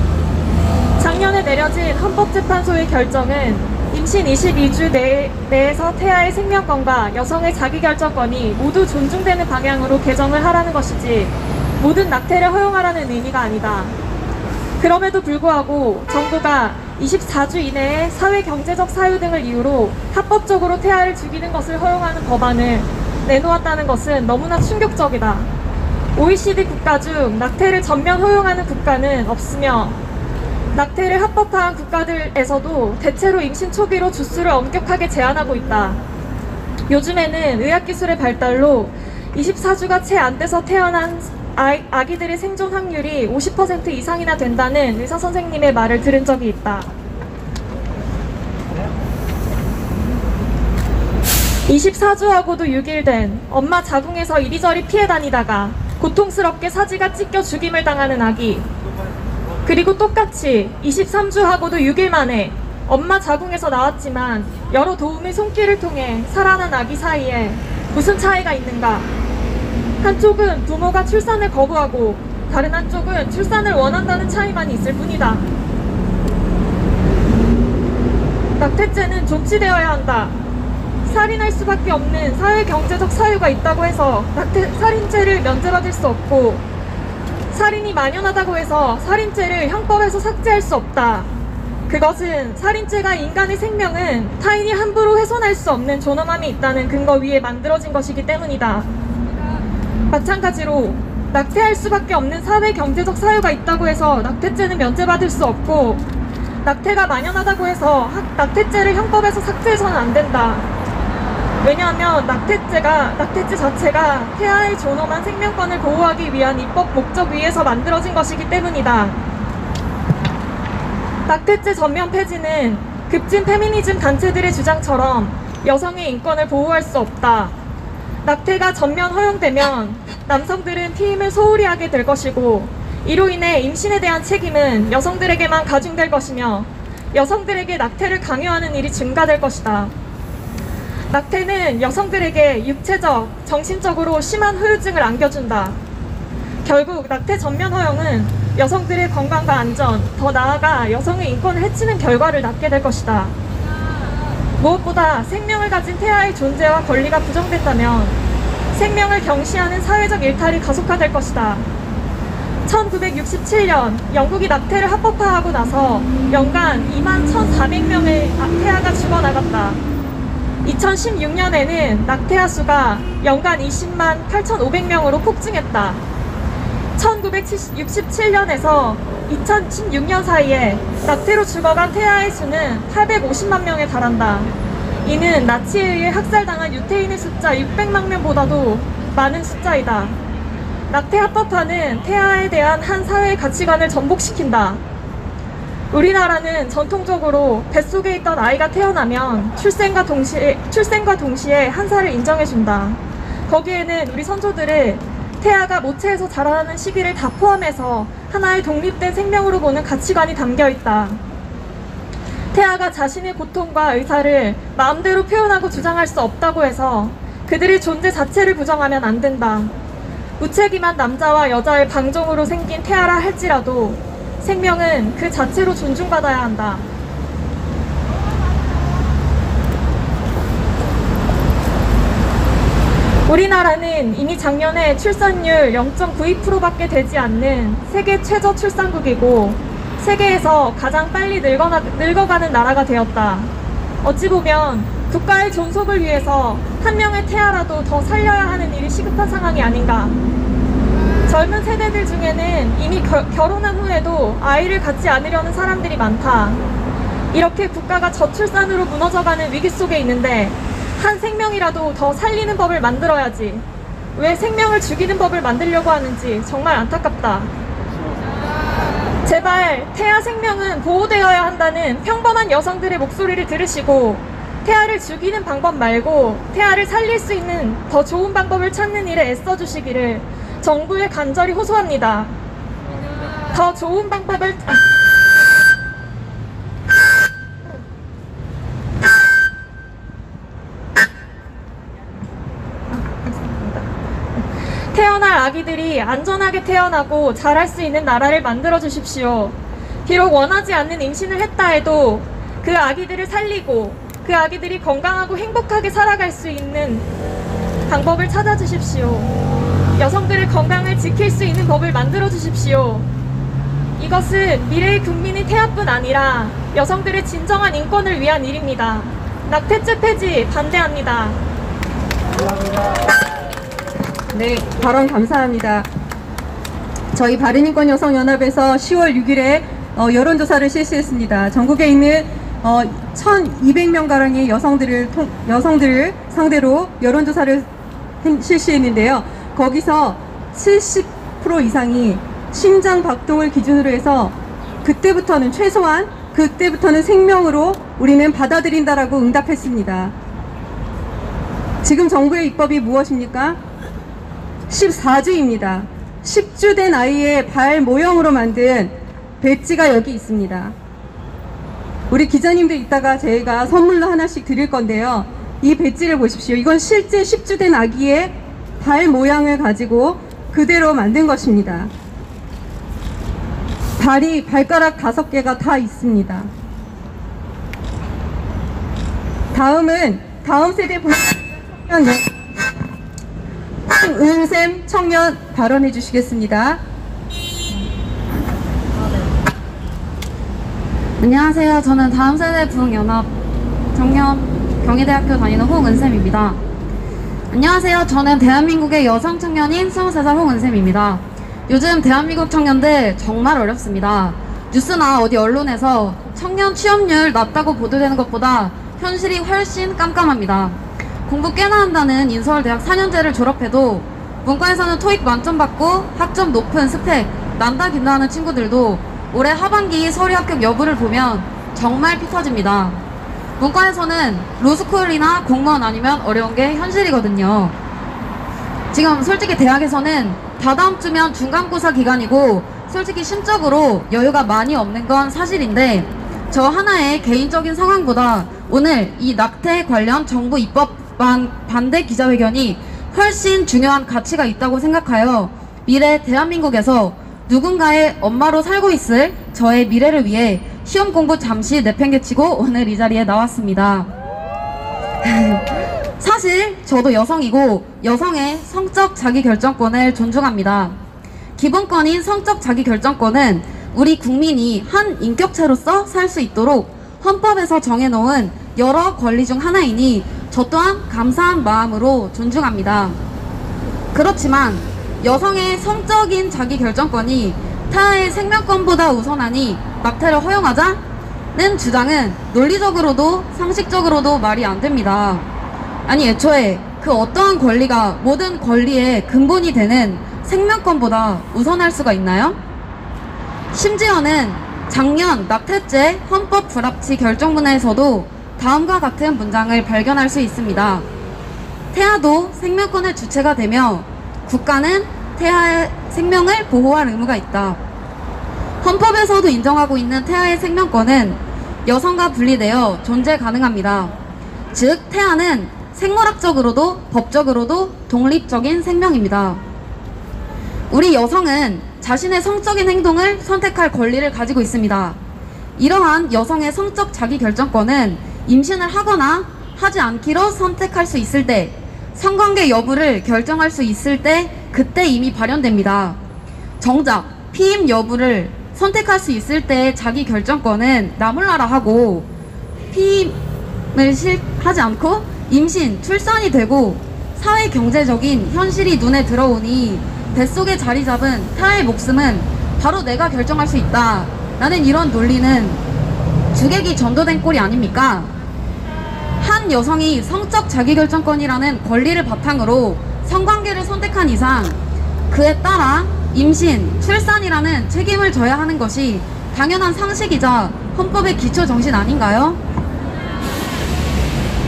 Speaker 10: 작년에 내려진 헌법재판소의 결정은 임신 22주 내에서 태아의 생명권과 여성의 자기결정권이 모두 존중되는 방향으로 개정을 하라는 것이지 모든 낙태를 허용하라는 의미가 아니다. 그럼에도 불구하고 정부가 24주 이내에 사회 경제적 사유 등을 이유로 합법적으로 태아를 죽이는 것을 허용하는 법안을 내놓았다는 것은 너무나 충격적이다. OECD 국가 중 낙태를 전면 허용하는 국가는 없으며 낙태를 합법화한 국가들에서도 대체로 임신 초기로 주수를 엄격하게 제한하고 있다. 요즘에는 의학기술의 발달로 24주가 채 안 돼서 태어난 아기들의 생존 확률이 50% 이상이나 된다는 의사 선생님의 말을 들은 적이 있다. 24주하고도 6일 된 엄마 자궁에서 이리저리 피해 다니다가 고통스럽게 사지가 찢겨 죽임을 당하는 아기, 그리고 똑같이 23주하고도 6일 만에 엄마 자궁에서 나왔지만 여러 도우미 손길을 통해 살아난 아기 사이에 무슨 차이가 있는가? 한쪽은 부모가 출산을 거부하고 다른 한쪽은 출산을 원한다는 차이만 있을 뿐이다. 낙태죄는 조치되어야 한다. 살인할 수밖에 없는 사회경제적 사유가 있다고 해서 살인죄를 면제받을 수 없고, 살인이 만연하다고 해서 살인죄를 형법에서 삭제할 수 없다. 그것은 살인죄가 인간의 생명은 타인이 함부로 훼손할 수 없는 존엄함이 있다는 근거 위에 만들어진 것이기 때문이다. 마찬가지로 낙태할 수밖에 없는 사회경제적 사유가 있다고 해서 낙태죄는 면제받을 수 없고, 낙태가 만연하다고 해서 낙태죄를 형법에서 삭제해서는 안 된다. 왜냐하면 낙태죄 자체가 태아의 존엄한 생명권을 보호하기 위한 입법 목적 위에서 만들어진 것이기 때문이다. 낙태죄 전면 폐지는 급진 페미니즘 단체들의 주장처럼 여성의 인권을 보호할 수 없다. 낙태가 전면 허용되면 남성들은 피임을 소홀히 하게 될 것이고, 이로 인해 임신에 대한 책임은 여성들에게만 가중될 것이며 여성들에게 낙태를 강요하는 일이 증가될 것이다. 낙태는 여성들에게 육체적, 정신적으로 심한 후유증을 안겨준다. 결국 낙태 전면 허용은 여성들의 건강과 안전, 더 나아가 여성의 인권을 해치는 결과를 낳게 될 것이다. 무엇보다 생명을 가진 태아의 존재와 권리가 부정된다면 생명을 경시하는 사회적 일탈이 가속화될 것이다. 1967년 영국이 낙태를 합법화하고 나서 연간 21,400명의 태아가 죽어나갔다. 2016년에는 낙태아 수가 연간 20만 8,500명으로 폭증했다. 1967년에서 2016년 사이에 낙태로 죽어간 태아의 수는 850만 명에 달한다. 이는 나치에 의해 학살당한 유태인의 숫자 600만 명보다도 많은 숫자이다. 낙태 합법화는 태아에 대한 한 사회의 가치관을 전복시킨다. 우리나라는 전통적으로 뱃속에 있던 아이가 태어나면 출생과 동시에 한사를 인정해준다. 거기에는 우리 선조들의 태아가 모체에서 자라나는 시기를 다 포함해서 하나의 독립된 생명으로 보는 가치관이 담겨있다. 태아가 자신의 고통과 의사를 마음대로 표현하고 주장할 수 없다고 해서 그들의 존재 자체를 부정하면 안 된다. 무책임한 남자와 여자의 방종으로 생긴 태아라 할지라도 생명은 그 자체로 존중받아야 한다. 우리나라는 이미 작년에 출산율 0.92%밖에 되지 않는 세계 최저 출산국이고 세계에서 가장 빨리 늙어가는 나라가 되었다. 어찌 보면 국가의 존속을 위해서 한 명의 태아라도 더 살려야 하는 일이 시급한 상황이 아닌가. 젊은 세대들 중에는 이미 결혼한 후에도 아이를 갖지 않으려는 사람들이 많다. 이렇게 국가가 저출산으로 무너져가는 위기 속에 있는데 한 생명이라도 더 살리는 법을 만들어야지. 왜 생명을 죽이는 법을 만들려고 하는지 정말 안타깝다. 제발 태아 생명은 보호되어야 한다는 평범한 여성들의 목소리를 들으시고 태아를 죽이는 방법 말고 태아를 살릴 수 있는 더 좋은 방법을 찾는 일에 애써주시기를 정부에 간절히 호소합니다. 더 좋은 방법을 태어날 아기들이 안전하게 태어나고 자랄 수 있는 나라를 만들어 주십시오. 비록 원하지 않는 임신을 했다 해도 그 아기들을 살리고 그 아기들이 건강하고 행복하게 살아갈 수 있는 방법을 찾아 주십시오. 여성들의 건강을 지킬 수 있는 법을 만들어 주십시오. 이것은 미래의 국민의 태아뿐 아니라 여성들의 진정한 인권을 위한 일입니다. 낙태죄 폐지 반대합니다.
Speaker 2: 네, 발언 감사합니다. 저희 바른인권여성연합에서 10월 6일에 여론조사를 실시했습니다. 전국에 있는 1,200명가량의 여성들을 상대로 여론조사를 실시했는데요. 거기서 70% 이상이 심장 박동을 기준으로 해서 그때부터는 생명으로 우리는 받아들인다라고 응답했습니다. 지금 정부의 입법이 무엇입니까? 14주입니다. 10주 된 아이의 발 모형으로 만든 배지가 여기 있습니다. 우리 기자님들 이따가 저희가 선물로 하나씩 드릴 건데요. 이 배지를 보십시오. 이건 실제 10주 된 아기의 발 모양을 가지고 그대로 만든 것입니다. 발가락 5개가 다 있습니다. 다음 세대 은샘 청년 발언해 주시겠습니다.
Speaker 11: 안녕하세요. 저는 다음 세대 부흥연합 청년 경희대학교 다니는 홍은샘입니다. 안녕하세요. 저는 대한민국의 여성 청년인 23살 홍은샘입니다. 요즘 대한민국 청년들 정말 어렵습니다. 뉴스나 어디 언론에서 청년 취업률 낮다고 보도되는 것보다 현실이 훨씬 깜깜합니다. 공부 꽤나 한다는 인서울대학 4년제를 졸업해도 문과에서는 토익 만점 받고 학점 높은 스펙 난다 긴다 하는 친구들도 올해 하반기 서류 합격 여부를 보면 정말 피 터집니다. 문과에서는 로스쿨이나 공무원 아니면 어려운 게 현실이거든요. 지금 솔직히 대학에서는 다다음 주면 중간고사 기간이고 솔직히 심적으로 여유가 많이 없는 건 사실인데 저 하나의 개인적인 상황보다 오늘 이 낙태 관련 정부 입법 반대 기자회견이 훨씬 중요한 가치가 있다고 생각하여 미래 대한민국에서 누군가의 엄마로 살고 있을 저의 미래를 위해 시험 공부 잠시 내팽개치고 오늘 이 자리에 나왔습니다. 사실 저도 여성이고 여성의 성적 자기결정권을 존중합니다. 기본권인 성적 자기결정권은 우리 국민이 한 인격체로서 살 수 있도록 헌법에서 정해놓은 여러 권리 중 하나이니 저 또한 감사한 마음으로 존중합니다. 그렇지만 여성의 성적인 자기결정권이 타의 생명권보다 우선하니 낙태를 허용하자는 주장은 논리적으로도 상식적으로도 말이 안 됩니다. 아니 애초에 그 어떠한 권리가 모든 권리의 근본이 되는 생명권보다 우선할 수가 있나요? 심지어는 작년 낙태죄 헌법 불합치 결정문에서도 다음과 같은 문장을 발견할 수 있습니다. 태아도 생명권의 주체가 되며 국가는 태아의 생명을 보호할 의무가 있다. 헌법에서도 인정하고 있는 태아의 생명권은 여성과 분리되어 존재 가능합니다. 즉 태아는 생물학적으로도 법적으로도 독립적인 생명입니다. 우리 여성은 자신의 성적인 행동을 선택할 권리를 가지고 있습니다. 이러한 여성의 성적 자기결정권은 임신을 하거나 하지 않기로 선택할 수 있을 때 성관계 여부를 결정할 수 있을 때 그때 이미 발현됩니다. 정작 피임 여부를 선택할 수 있을 때 자기 결정권은 나몰라라 하고 피임을 하지 않고 임신, 출산이 되고 사회 경제적인 현실이 눈에 들어오니 뱃속에 자리 잡은 태아의 목숨은 바로 내가 결정할 수 있다 라는 이런 논리는 주객이 전도된 꼴이 아닙니까? 한 여성이 성적 자기결정권이라는 권리를 바탕으로 성관계를 선택한 이상 그에 따라 임신, 출산이라는 책임을 져야 하는 것이 당연한 상식이자 헌법의 기초 정신 아닌가요?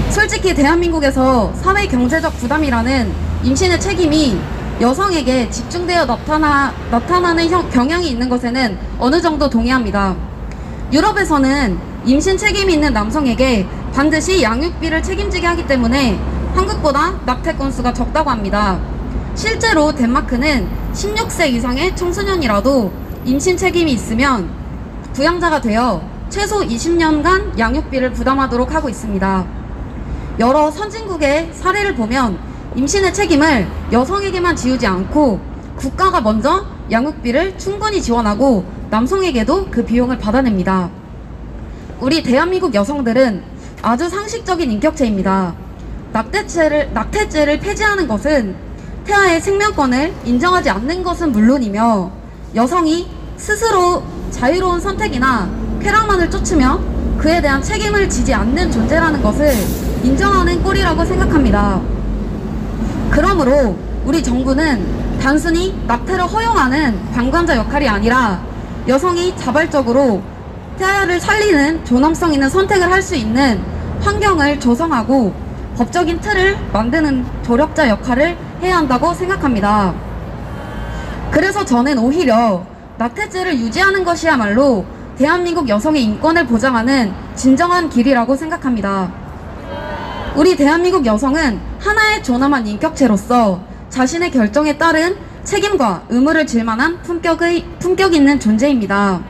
Speaker 11: 솔직히 대한민국에서 사회 경제적 부담이라는 임신의 책임이 여성에게 집중되어 나타나는 경향이 있는 것에는 어느 정도 동의합니다. 유럽에서는 임신 책임이 있는 남성에게 반드시 양육비를 책임지게 하기 때문에 한국보다 낙태 건수가 적다고 합니다. 실제로 덴마크는 16세 이상의 청소년이라도 임신 책임이 있으면 부양자가 되어 최소 20년간 양육비를 부담하도록 하고 있습니다. 여러 선진국의 사례를 보면 임신의 책임을 여성에게만 지우지 않고 국가가 먼저 양육비를 충분히 지원하고 남성에게도 그 비용을 받아냅니다. 우리 대한민국 여성들은 아주 상식적인 인격체입니다. 낙태죄를 폐지하는 것은 태아의 생명권을 인정하지 않는 것은 물론이며 여성이 스스로 자유로운 선택이나 쾌락만을 쫓으며 그에 대한 책임을 지지 않는 존재라는 것을 인정하는 꼴이라고 생각합니다. 그러므로 우리 정부는 단순히 낙태를 허용하는 방관자 역할이 아니라 여성이 자발적으로 태아를 살리는 존엄성 있는 선택을 할 수 있는 환경을 조성하고 법적인 틀을 만드는 조력자 역할을 해야 한다고 생각합니다. 그래서 저는 오히려 낙태죄를 유지하는 것이야말로 대한민국 여성의 인권을 보장하는 진정한 길이라고 생각합니다. 우리 대한민국 여성은 하나의 존엄한 인격체로서 자신의 결정에 따른 책임과 의무를 질 만한 품격 있는 존재입니다.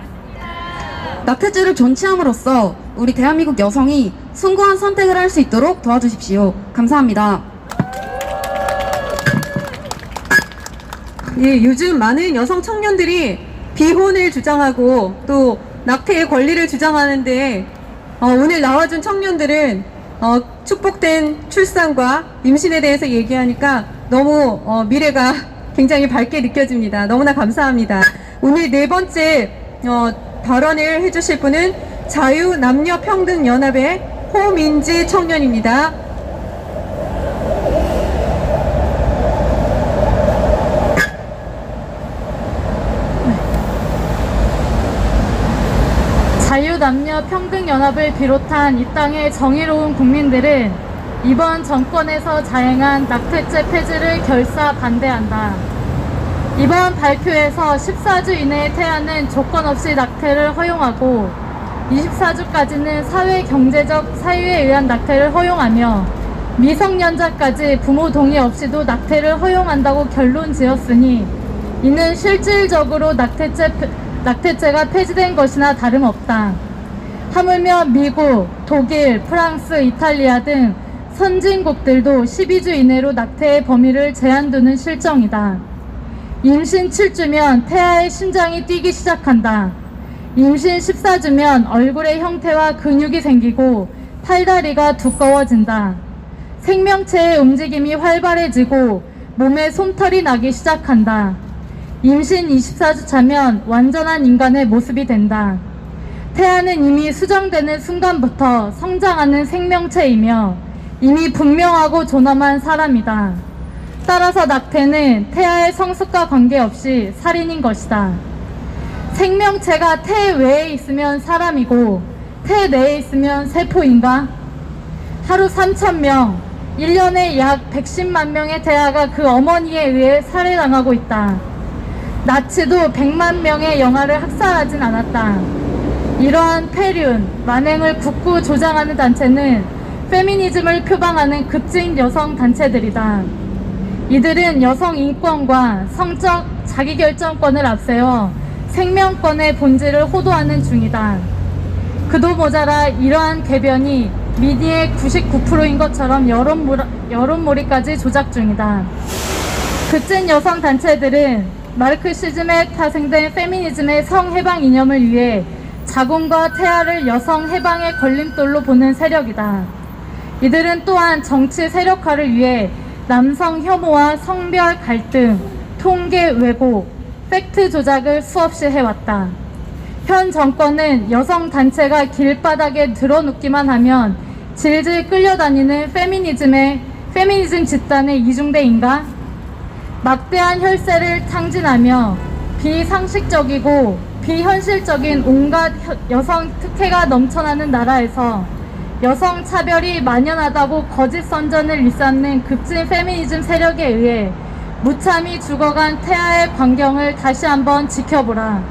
Speaker 11: 낙태죄를 존치함으로써 우리 대한민국 여성이 숭고한 선택을 할 수 있도록 도와주십시오. 감사합니다.
Speaker 2: 예, 요즘 많은 여성 청년들이 비혼을 주장하고 또 낙태의 권리를 주장하는데 오늘 나와준 청년들은 축복된 출산과 임신에 대해서 얘기하니까 너무 미래가 굉장히 밝게 느껴집니다. 너무나 감사합니다. 오늘 네 번째 발언을 해주실 분은 자유남녀평등연합의 호민지 청년입니다.
Speaker 10: 자유남녀평등연합을 비롯한 이 땅의 정의로운 국민들은 이번 정권에서 자행한 낙태죄 폐지를 결사 반대한다. 이번 발표에서 14주 이내에 태아는 조건 없이 낙태를 허용하고 24주까지는 사회 경제적 사유에 의한 낙태를 허용하며 미성년자까지 부모 동의 없이도 낙태를 허용한다고 결론 지었으니 이는 실질적으로 낙태죄가 폐지된 것이나 다름없다. 하물며 미국, 독일, 프랑스, 이탈리아 등 선진국들도 12주 이내로 낙태의 범위를 제한두는 실정이다. 임신 7주면 태아의 심장이 뛰기 시작한다. 임신 14주면 얼굴의 형태와 근육이 생기고 팔다리가 두꺼워진다. 생명체의 움직임이 활발해지고 몸에 솜털이 나기 시작한다. 임신 24주 차면 완전한 인간의 모습이 된다. 태아는 이미 수정되는 순간부터 성장하는 생명체이며 이미 분명하고 존엄한 사람이다. 따라서 낙태는 태아의 성숙과 관계없이 살인인 것이다. 생명체가 태 외에 있으면 사람이고 태 내에 있으면 세포인가? 하루 3,000명, 1년에 약 110만 명의 태아가 그 어머니에 의해 살해당하고 있다. 나치도 100만 명의 영아를 학살하진 않았다. 이러한 폐륜, 만행을 굳고 조장하는 단체는 페미니즘을 표방하는 급진 여성 단체들이다. 이들은 여성 인권과 성적 자기결정권을 앞세워 생명권의 본질을 호도하는 중이다. 그도 모자라 이러한 궤변이 민의의 99%인 것처럼 여론몰이까지 조작 중이다. 급진 여성 단체들은 마르크시즘에 파생된 페미니즘의 성해방 이념을 위해 자궁과 태아를 여성 해방의 걸림돌로 보는 세력이다. 이들은 또한 정치 세력화를 위해 남성 혐오와 성별 갈등, 통계 왜곡, 팩트 조작을 수없이 해왔다. 현 정권은 여성 단체가 길바닥에 드러눕기만 하면 질질 끌려다니는 페미니즘 집단의 이중대인가? 막대한 혈세를 탕진하며 비상식적이고 비현실적인 온갖 여성 특혜가 넘쳐나는 나라에서 여성 차별이 만연하다고 거짓 선전을 일삼는 급진 페미니즘 세력에 의해 무참히 죽어간 태아의 광경을 다시 한번 지켜보라.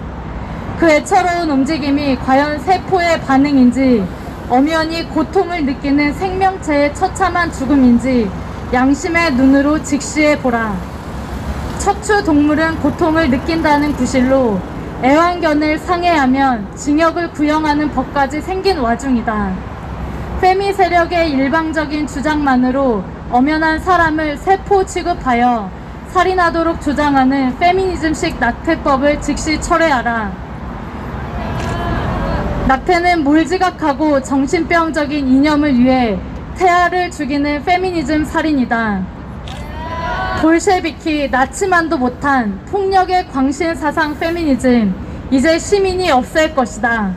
Speaker 10: 그 애처로운 움직임이 과연 세포의 반응인지 엄연히 고통을 느끼는 생명체의 처참한 죽음인지 양심의 눈으로 직시해보라. 척추 동물은 고통을 느낀다는 구실로 애완견을 상해하면 징역을 구형하는 법까지 생긴 와중이다. 페미 세력의 일방적인 주장만으로 엄연한 사람을 세포 취급하여 살인하도록 주장하는 페미니즘식 낙태법을 즉시 철회하라. 낙태는 몰지각하고 정신병적인 이념을 위해 태아를 죽이는 페미니즘 살인이다. 볼셰비키, 나치만도 못한 폭력의 광신사상 페미니즘, 이제 시민이 없앨 것이다.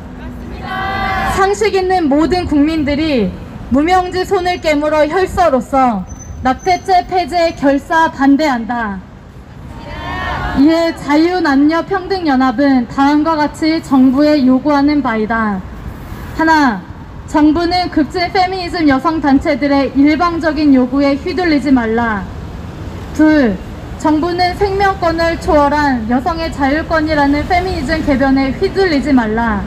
Speaker 10: 상식 있는 모든 국민들이 무명지 손을 깨물어 혈서로서 낙태죄 폐지에 결사 반대한다. 이에 자유남녀평등연합은 다음과 같이 정부에 요구하는 바이다. 하나, 정부는 급진 페미니즘 여성단체들의 일방적인 요구에 휘둘리지 말라. 둘, 정부는 생명권을 초월한 여성의 자율권이라는 페미니즘 개변에 휘둘리지 말라.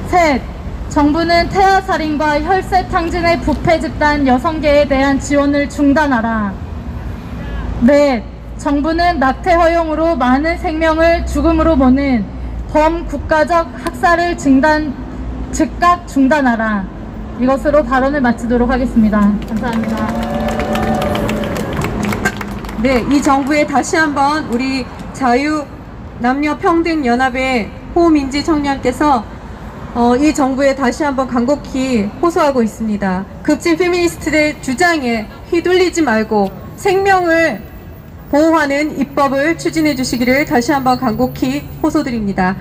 Speaker 10: 셋, 정부는 태아살인과 혈세탕진의 부패 집단 여성계에 대한 지원을 중단하라. 넷, 정부는 낙태 허용으로 많은 생명을 죽음으로 모는 범국가적 학살을 즉각 중단하라. 이것으로 발언을 마치도록 하겠습니다. 감사합니다.
Speaker 2: 네, 이 정부에 다시 한번 우리 자유남녀평등연합의 호민지 청년께서 이 정부에 다시 한번 간곡히 호소하고 있습니다. 급진 페미니스트의 주장에 휘둘리지 말고 생명을 보호하는 입법을 추진해 주시기를 다시 한번 간곡히 호소드립니다.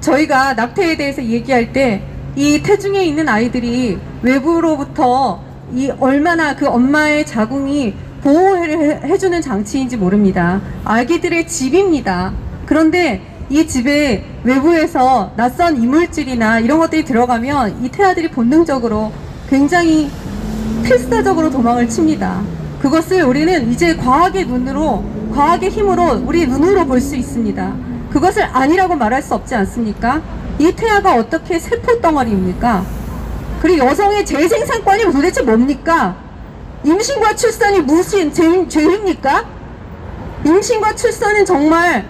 Speaker 2: 저희가 낙태에 대해서 얘기할 때 이 태중에 있는 아이들이 외부로부터 얼마나 그 엄마의 자궁이 보호를 해주는 장치인지 모릅니다. 아기들의 집입니다. 그런데 이 집에 외부에서 낯선 이물질이나 이런 것들이 들어가면 이 태아들이 본능적으로 굉장히 필사적으로 도망을 칩니다. 그것을 우리는 이제 과학의 힘으로 우리 눈으로 볼 수 있습니다. 그것을 아니라고 말할 수 없지 않습니까? 이 태아가 어떻게 세포덩어리입니까? 그리고 여성의 재생산권이 도대체 뭡니까? 임신과 출산이 무슨 죄입니까? 임신과 출산은 정말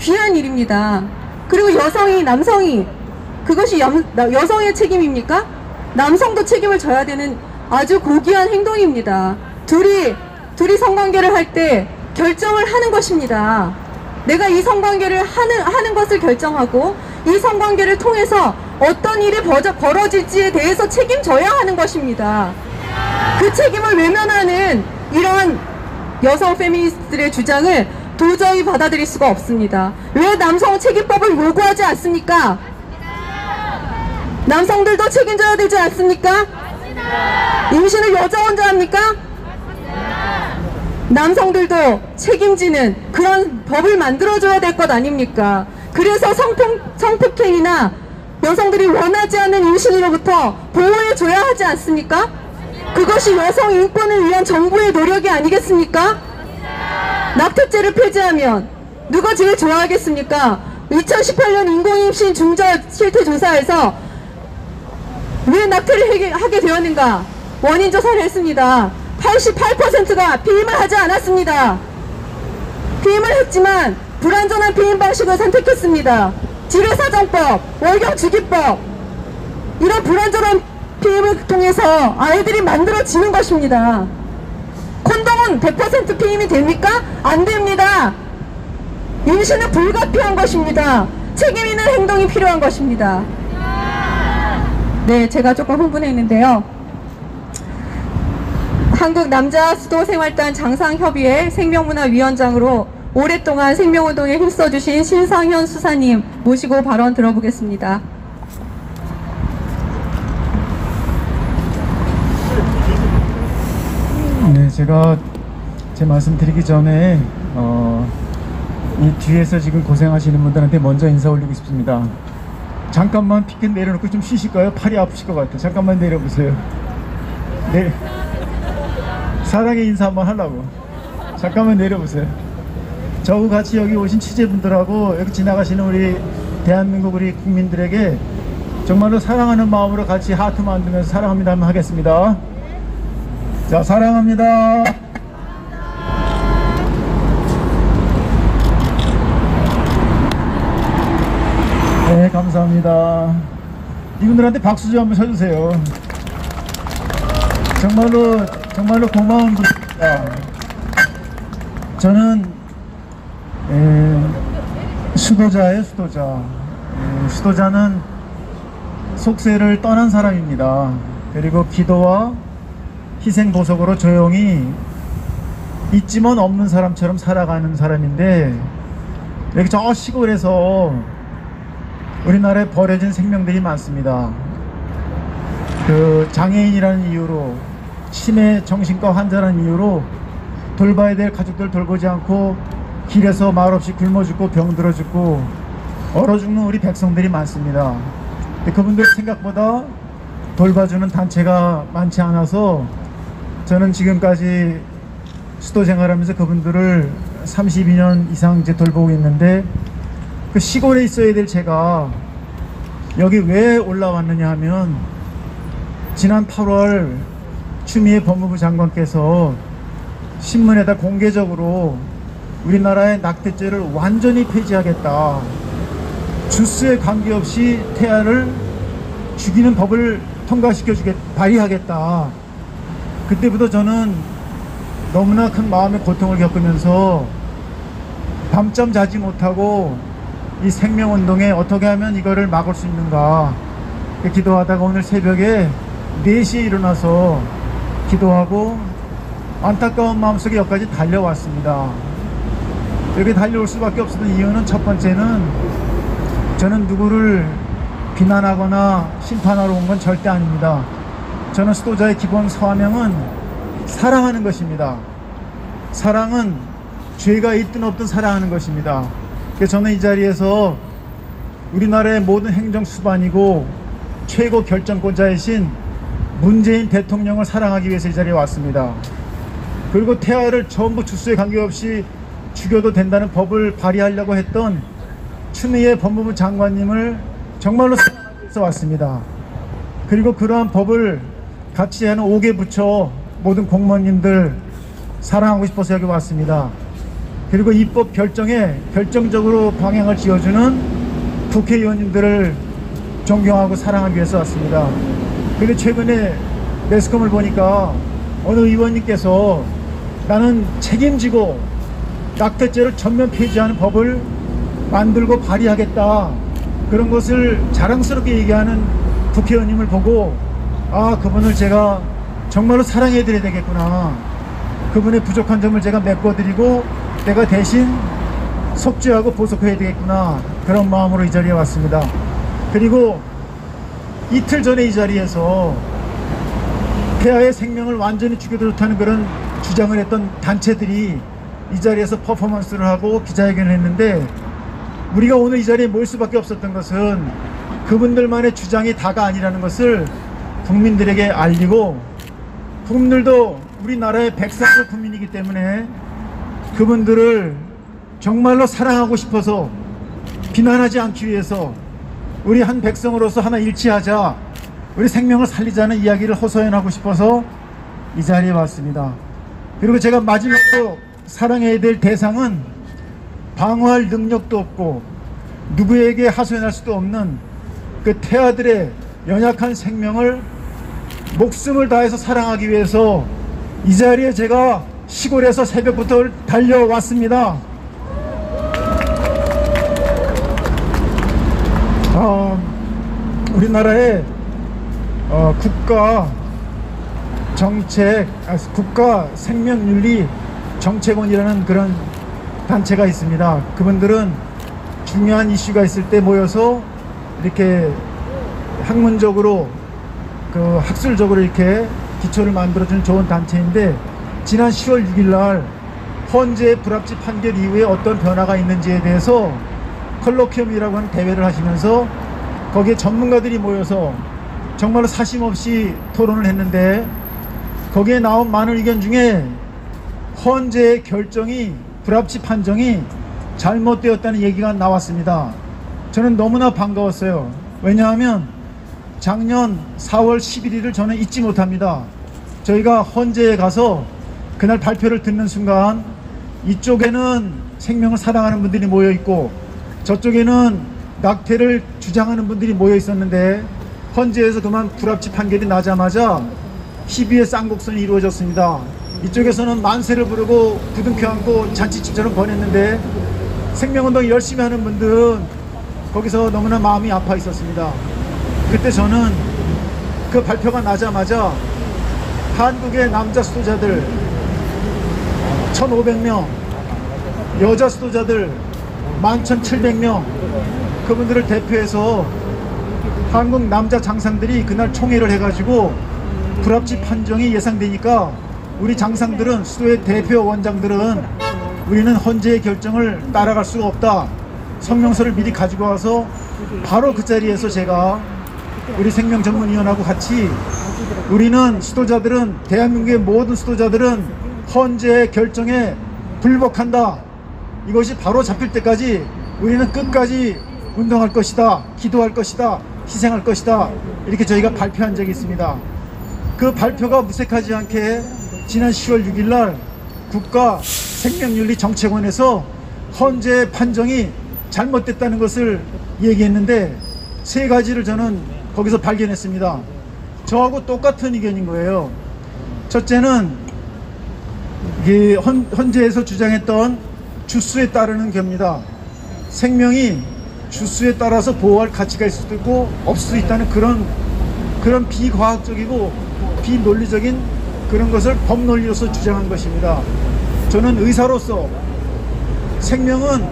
Speaker 2: 귀한 일입니다. 그리고 남성이 그것이 여성의 책임입니까? 남성도 책임을 져야 되는 아주 고귀한 행동입니다. 둘이 성관계를 할 때 결정을 하는 것입니다. 내가 이 성관계를 하는 것을 결정하고 이 성관계를 통해서 어떤 일이 벌어질지에 대해서 책임져야 하는 것입니다. 그 책임을 외면하는 이러한 여성 페미니스트들의 주장을 도저히 받아들일 수가 없습니다. 왜 남성 책임법을 요구하지 않습니까? 남성들도 책임져야 되지 않습니까? 임신을 여자 혼자 합니까? 남성들도 책임지는 그런 법을 만들어줘야 될 것 아닙니까? 그래서 성폭행이나 여성들이 원하지 않는 임신으로부터 보호해줘야 하지 않습니까? 그것이 여성 인권을 위한 정부의 노력이 아니겠습니까? 낙태죄를 폐지하면 누가 제일 좋아하겠습니까? 2018년 인공임신 중저 실태조사에서 왜 낙태를 하게 되었는가? 원인 조사를 했습니다. 88%가 피임을 하지 않았습니다. 피임을 했지만 불완전한 피임 방식을 선택했습니다. 지뢰사정법, 월경주기법, 이런 불완전한 IVF를 통해서 아이들이 만들어지는 것입니다. 콘돔은 100% 피임이 됩니까? 안 됩니다. 임신은 불가피한 것입니다. 책임 있는 행동이 필요한 것입니다. 네, 제가 조금 흥분했는데요. 한국남자수도생활단 장상협의회 생명문화위원장으로 오랫동안 생명운동에 힘써주신 신상현 수사님 모시고 발언 들어보겠습니다.
Speaker 8: 네, 제가 제 말씀 드리기 전에 이 뒤에서 지금 고생하시는 분들한테 먼저 인사 올리고 싶습니다. 잠깐만 피켓 내려놓고 좀 쉬실까요? 팔이 아프실 것 같아요. 잠깐만 내려보세요. 네, 사랑의 인사 한번 하려고. 잠깐만 내려보세요. 저하고 같이 여기 오신 취재분들하고 여기 지나가시는 우리 대한민국 우리 국민들에게 정말로 사랑하는 마음으로 같이 하트 만들면서 사랑합니다 한번 하겠습니다. 자, 사랑합니다. 네, 감사합니다. 이분들한테 박수 좀 한번 쳐주세요. 정말로 고마운 분입니다. 저는 수도자예요, 수도자. 수도자는 속세를 떠난 사람입니다. 그리고 기도와 희생보석으로 조용히 있지만 없는 사람처럼 살아가는 사람인데, 여기 저 시골에서 우리나라에 버려진 생명들이 많습니다. 그 장애인이라는 이유로, 치매 정신과 환자라는 이유로 돌봐야 될 가족들 돌보지 않고 길에서 말없이 굶어 죽고 병들어 죽고 얼어 죽는 우리 백성들이 많습니다. 근데 그분들 생각보다 돌봐주는 단체가 많지 않아서 저는 지금까지 수도 생활하면서 그분들을 32년 이상 이제 돌보고 있는데, 그 시골에 있어야 될 제가 여기 왜 올라왔느냐 하면, 지난 8월 추미애 법무부 장관께서 신문에다 공개적으로 우리나라의 낙태죄를 완전히 폐지하겠다, 주스에 관계없이 태아를 죽이는 법을 발의하겠다. 그때부터 저는 너무나 큰 마음의 고통을 겪으면서 밤잠 자지 못하고 이 생명운동에 어떻게 하면 이거를 막을 수 있는가 기도하다가 오늘 새벽에 4시에 일어나서 기도하고 안타까운 마음속에 여기까지 달려왔습니다. 여기 달려올 수밖에 없었던 이유는, 첫 번째는 저는 누구를 비난하거나 심판하러 온 건 절대 아닙니다. 저는 수도자의 기본 사명은 사랑하는 것입니다. 사랑은 죄가 있든 없든 사랑하는 것입니다. 그래서 저는 이 자리에서 우리나라의 모든 행정 수반이고 최고 결정권자이신 문재인 대통령을 사랑하기 위해서 이 자리에 왔습니다. 그리고 태아를 전부 주수에 관계없이 죽여도 된다는 법을 발의하려고 했던 추미애 법무부 장관님을 정말로 사랑하기 위해서 왔습니다. 그리고 그러한 법을 같이 하는 5개 부처 모든 공무원님들 사랑하고 싶어서 여기 왔습니다. 그리고 입법 결정에 결정적으로 방향을 지어주는 국회의원님들을 존경하고 사랑하기 위해서 왔습니다. 그런데 최근에 매스컴을 보니까 어느 의원님께서 나는 책임지고 낙태죄를 전면 폐지하는 법을 만들고 발의하겠다, 그런 것을 자랑스럽게 얘기하는 국회의원님을 보고, 아, 그분을 제가 정말로 사랑해 드려야 되겠구나, 그분의 부족한 점을 제가 메꿔드리고 내가 대신 속죄하고 보석해야 되겠구나, 그런 마음으로 이 자리에 왔습니다. 그리고 이틀 전에 이 자리에서 태아의 생명을 완전히 죽여도 좋다는 그런 주장을 했던 단체들이 이 자리에서 퍼포먼스를 하고 기자회견을 했는데, 우리가 오늘 이 자리에 모일 수밖에 없었던 것은 그분들만의 주장이 다가 아니라는 것을 국민들에게 알리고, 국민들도 우리나라의 백성의 국민이기 때문에 그분들을 정말로 사랑하고 싶어서, 비난하지 않기 위해서 우리 한 백성으로서 하나 일치하자, 우리 생명을 살리자는 이야기를 호소연하고 싶어서 이 자리에 왔습니다. 그리고 제가 마지막으로 사랑해야 될 대상은 방어할 능력도 없고 누구에게 하소연할 수도 없는 그 태아들의 연약한 생명을
Speaker 12: 목숨을 다해서 사랑하기 위해서 이 자리에 제가 시골에서 새벽부터 달려왔습니다. 우리나라의 국가 정책, 국가 생명윤리 정책원이라는 그런 단체가 있습니다. 그분들은 중요한 이슈가 있을 때 모여서 이렇게 학문적으로 학술적으로 이렇게 기초를 만들어주는 좋은 단체인데, 지난 10월 6일 날 헌재의 불합치 판결 이후에 어떤 변화가 있는지에 대해서 컬로퀴엄이라고 하는 대회를 하시면서 거기에 전문가들이 모여서 정말로 사심없이 토론을 했는데, 거기에 나온 많은 의견 중에 헌재의 결정이, 불합치 판정이 잘못되었다는 얘기가 나왔습니다. 저는 너무나 반가웠어요. 왜냐하면 작년 4월 11일을 저는 잊지 못합니다. 저희가 헌재에 가서 그날 발표를 듣는 순간 이쪽에는 생명을 사랑하는 분들이 모여 있고 저쪽에는 낙태를 주장하는 분들이 모여 있었는데, 헌재에서 그만 불합치 판결이 나자마자 희비의 쌍곡선이 이루어졌습니다. 이쪽에서는 만세를 부르고 부둥켜 안고 잔치집처럼 보냈는데, 생명운동 열심히 하는 분들은 거기서 너무나 마음이 아파 있었습니다. 그때 저는 그 발표가 나자마자 한국의 남자 수도자들 1,500명, 여자 수도자들 11,700명, 그분들을 대표해서 한국 남자 장상들이 그날 총회를 해가지고 불합치 판정이 예상되니까 우리 장상들은, 수도의 대표 원장들은 우리는 헌재의 결정을 따라갈 수가 없다, 성명서를 미리 가지고 와서 바로 그 자리에서 제가 우리 생명전문위원하고 같이, 우리는 수도자들은, 대한민국의 모든 수도자들은 헌재의 결정에 불복한다, 이것이 바로 잡힐 때까지 우리는 끝까지 운동할 것이다, 기도할 것이다, 희생할 것이다, 이렇게 저희가 발표한 적이 있습니다. 그 발표가 무색하지 않게 지난 10월 6일 날 국가 생명윤리정책원에서 헌재 판정이 잘못됐다는 것을 얘기했는데, 세 가지를 저는 거기서 발견했습니다. 저하고 똑같은 의견인 거예요. 첫째는 헌재에서 주장했던 주수에 따르는 겁니다. 생명이 주수에 따라서 보호할 가치가 있을 수도 있고 없을 수도 있다는 그런 비과학적이고 비논리적인 그런 것을 법논리로서 주장한 것입니다. 저는 의사로서 생명은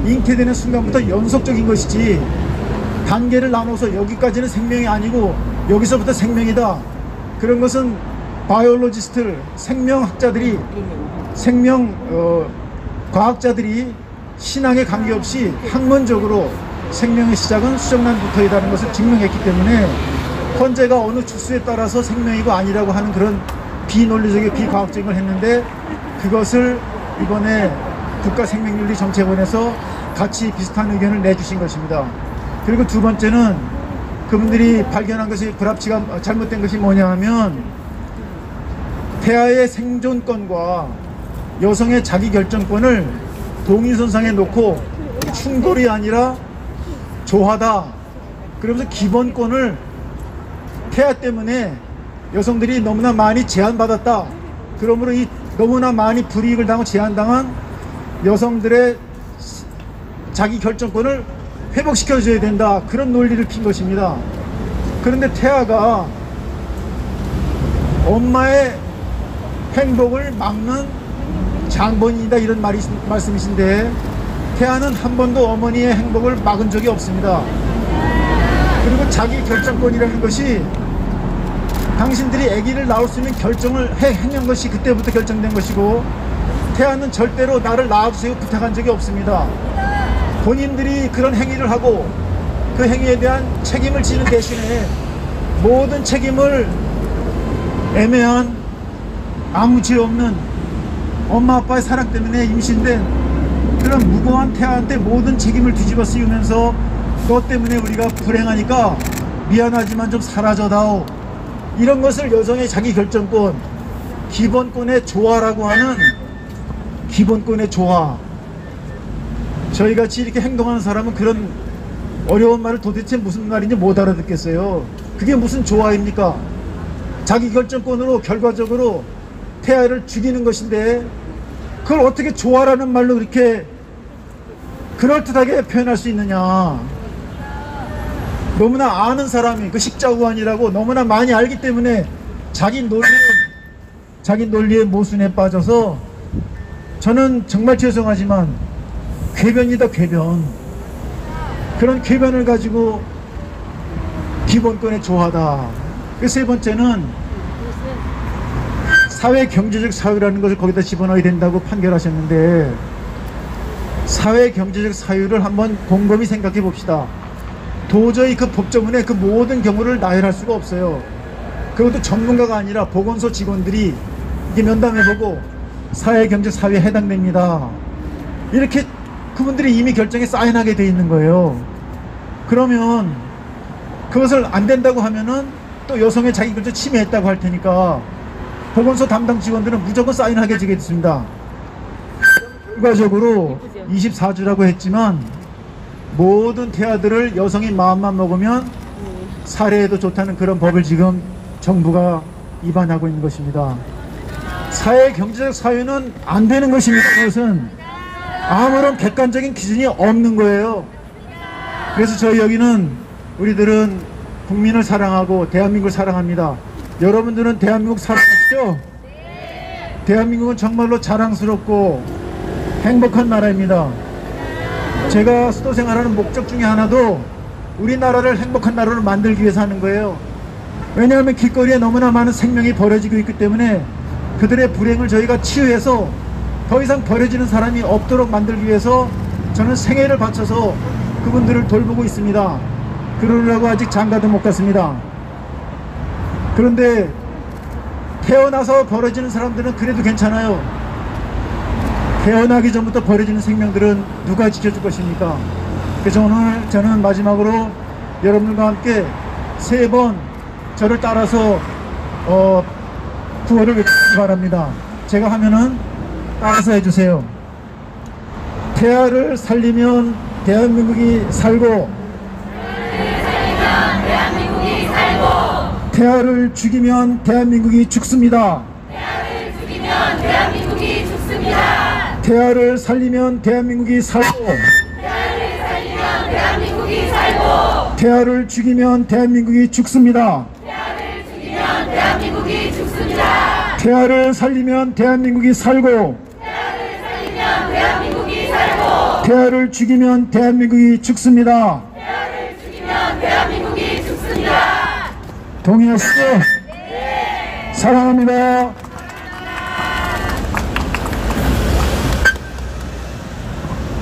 Speaker 12: 잉태되는 순간부터 연속적인 것이지, 단계를 나눠서 여기까지는 생명이 아니고 여기서부터 생명이다, 그런 것은 바이올로지스트, 생명학자들이, 과학자들이 신앙에 관계없이 학문적으로 생명의 시작은 수정란부터이라는 것을 증명했기 때문에 헌재가 어느 주수에 따라서 생명이고 아니라고 하는 그런 비논리적이고 비과학적인 걸 했는데, 그것을 이번에 국가생명윤리정책원에서 같이 비슷한 의견을 내주신 것입니다. 그리고 두 번째는 그분들이 발견한 것이, 불합치가 잘못된 것이 뭐냐 하면, 태아의 생존권과 여성의 자기결정권을 동일선상에 놓고 충돌이 아니라 조화다, 그러면서 기본권을, 태아 때문에 여성들이 너무나 많이 제한받았다, 그러므로 이 너무나 많이 불이익을 당하고 제한당한 여성들의 자기결정권을 회복시켜줘야 된다, 그런 논리를 핀 것입니다. 그런데 태아가 엄마의 행복을 막는 장본인이다, 이런 말씀이신데, 태아는 한 번도 어머니의 행복을 막은 적이 없습니다. 그리고 자기 결정권이라는 것이 당신들이 아기를 낳을 수 있는 결정을 해낸 것이 그때부터 결정된 것이고, 태아는 절대로 나를 낳아주세요 부탁한 적이 없습니다. 본인들이 그런 행위를 하고 그 행위에 대한 책임을 지는 대신에 모든 책임을 애매한, 아무 죄 없는 엄마 아빠의 사랑 때문에 임신된 그런 무고한 태아한테 모든 책임을 뒤집어 씌우면서, 너 때문에 우리가 불행하니까 미안하지만 좀 사라져다오, 이런 것을 여성의 자기결정권, 기본권의 조화라고 하는, 기본권의 조화, 저희같이 이렇게 행동하는 사람은 그런 어려운 말을 도대체 무슨 말인지 못 알아듣겠어요. 그게 무슨 조화입니까? 자기 결정권으로 결과적으로 태아를 죽이는 것인데 그걸 어떻게 좋아라는 말로 그렇게 그럴듯하게 표현할 수 있느냐. 너무나 아는 사람이 그 식자우환이라고 너무나 많이 알기 때문에 자기 논리의 모순에 빠져서 저는 정말 죄송하지만 궤변이다, 궤변. 그런 궤변을 가지고 기본권에 조하다. 그 세 번째는 사회 경제적 사유라는 것을 거기다 집어넣어야 된다고 판결하셨는데 사회 경제적 사유를 한번 곰곰이 생각해 봅시다. 도저히 그 법조문의 그 모든 경우를 나열할 수가 없어요. 그것도 전문가가 아니라 보건소 직원들이 이게 면담해보고 사회 경제 사유에 해당됩니다. 이렇게 그분들이 이미 결정에 사인하게 돼 있는 거예요. 그러면 그것을 안 된다고 하면은 또 여성의 자기결정 침해했다고 할 테니까 보건소 담당 직원들은 무조건 사인하게 되겠습니다. 결과적으로 24주라고 했지만 모든 태아들을 여성이 마음만 먹으면 살해해도 좋다는 그런 법을 지금 정부가 위반하고 있는 것입니다. 사회 경제적 사유는 안 되는 것입니다. 그것은 아무런 객관적인 기준이 없는 거예요. 그래서 저희 여기는 우리들은 국민을 사랑하고 대한민국을 사랑합니다. 여러분들은 대한민국 사랑하시죠? 대한민국은 정말로 자랑스럽고 행복한 나라입니다. 제가 수도 생활하는 목적 중에 하나도 우리나라를 행복한 나라로 만들기 위해서 하는 거예요. 왜냐하면 길거리에 너무나 많은 생명이 버려지고 있기 때문에 그들의 불행을 저희가 치유해서 더 이상 버려지는 사람이 없도록 만들기 위해서 저는 생애를 바쳐서 그분들을 돌보고 있습니다. 그러려고 아직 장가도 못 갔습니다. 그런데 태어나서 버려지는 사람들은 그래도 괜찮아요. 태어나기 전부터 버려지는 생명들은 누가 지켜줄 것입니까? 그래서 오늘 저는 마지막으로 여러분들과 함께 3번 저를 따라서 구호를 외치기 바랍니다. 제가 하면은 따라서 해주세요. 태아를 살리면 대한민국이 살고 태아를 죽이면 대한민국이 죽습니다. 태아를 살리면 대한민국이 살고 태아를 죽이면 대한민국이 죽습니다. 태아를 살리면 대한민국이 살고 태아를 죽이면 대한민국이 죽습니다. 동의하시죠? 네. 사랑합니다.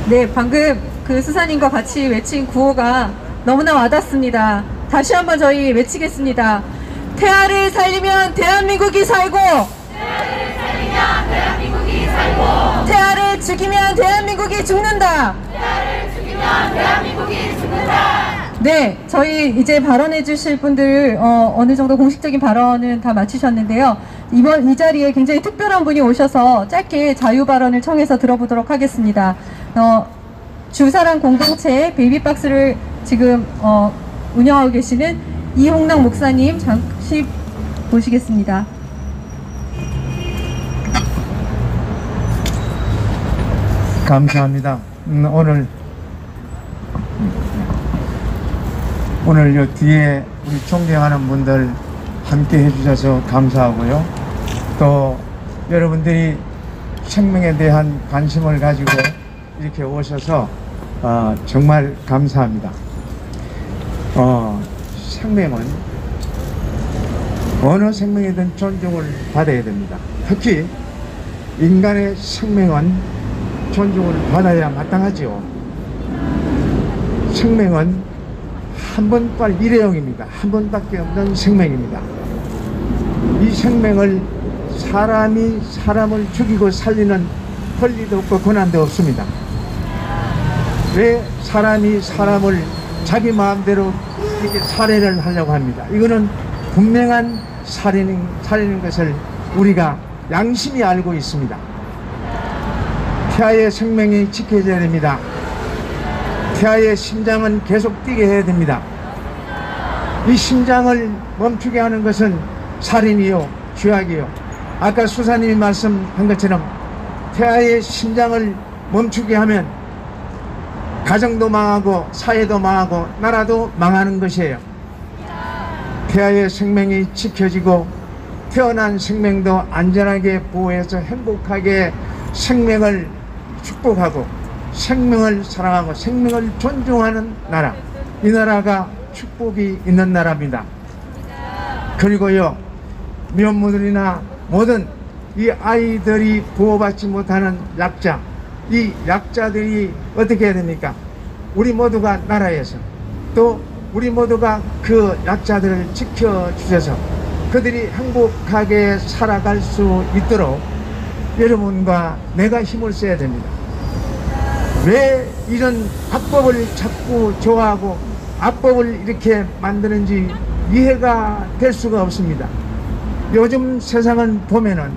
Speaker 2: 네, 방금 그 수사님과 같이 외친 구호가 너무나 와닿습니다. 다시 한번 저희 외치겠습니다. 태아를 살리면 대한민국이 살고 태아를 죽이면 대한민국이 죽는다. 네, 저희 이제 발언해 주실 분들 어느 정도 공식적인 발언은 다 마치셨는데요. 이 자리에 굉장히 특별한 분이 오셔서 짧게 자유 발언을 청해서 들어보도록 하겠습니다. 주사랑 공동체 베이비박스를 지금 운영하고 계시는 이홍락 목사님 잠시 모시겠습니다.
Speaker 13: 감사합니다. 오늘 요 뒤에 우리 존경하는 분들 함께 해주셔서 감사하고요. 또 여러분들이 생명에 대한 관심을 가지고 이렇게 오셔서 정말 감사합니다. 생명은 어느 생명이든 존중을 받아야 됩니다. 특히 인간의 생명은 존중을 받아야 마땅하지요. 생명은 한 번뿐 일회용입니다. 한 번밖에 없는 생명입니다. 이 생명을 사람이 사람을 죽이고 살리는 권리도 없고 권한도 없습니다. 왜 사람이 사람을 자기 마음대로 이렇게 살해를 하려고 합니다. 이거는 분명한 살인인 것을 우리가 양심이 알고 있습니다. 태아의 생명이 지켜져야 됩니다. 태아의 심장은 계속 뛰게 해야 됩니다. 이 심장을 멈추게 하는 것은 살인이요, 죄악이요. 아까 수사님이 말씀한 것처럼 태아의 심장을 멈추게 하면 가정도 망하고 사회도 망하고 나라도 망하는 것이에요. 태아의 생명이 지켜지고 태어난 생명도 안전하게 보호해서 행복하게 생명을 축복하고 생명을 사랑하고 생명을 존중하는 나라, 이 나라가 축복이 있는 나라입니다. 그리고요, 미혼모들이나 모든 이 아이들이 보호받지 못하는 약자, 이 약자들이 어떻게 해야 됩니까? 우리 모두가 나라에서 또 우리 모두가 그 약자들을 지켜주셔서 그들이 행복하게 살아갈 수 있도록 여러분과 내가 힘을 써야 됩니다. 왜 이런 악법을 자꾸 좋아하고 악법을 이렇게 만드는지 이해가 될 수가 없습니다. 요즘 세상은 보면은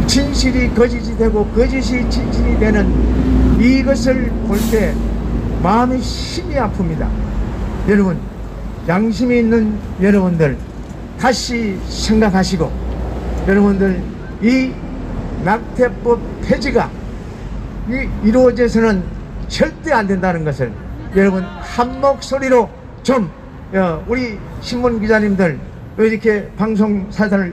Speaker 13: 진실이 거짓이 되고 거짓이 진실이 되는 이것을 볼 때 마음이 심히 아픕니다. 여러분, 양심이 있는 여러분들 다시 생각하시고 여러분들 이 낙태법 폐지가 이루어져서는 절대 안 된다는 것을 여러분 한 목소리로 좀 우리 신문 기자님들 이렇게 방송사들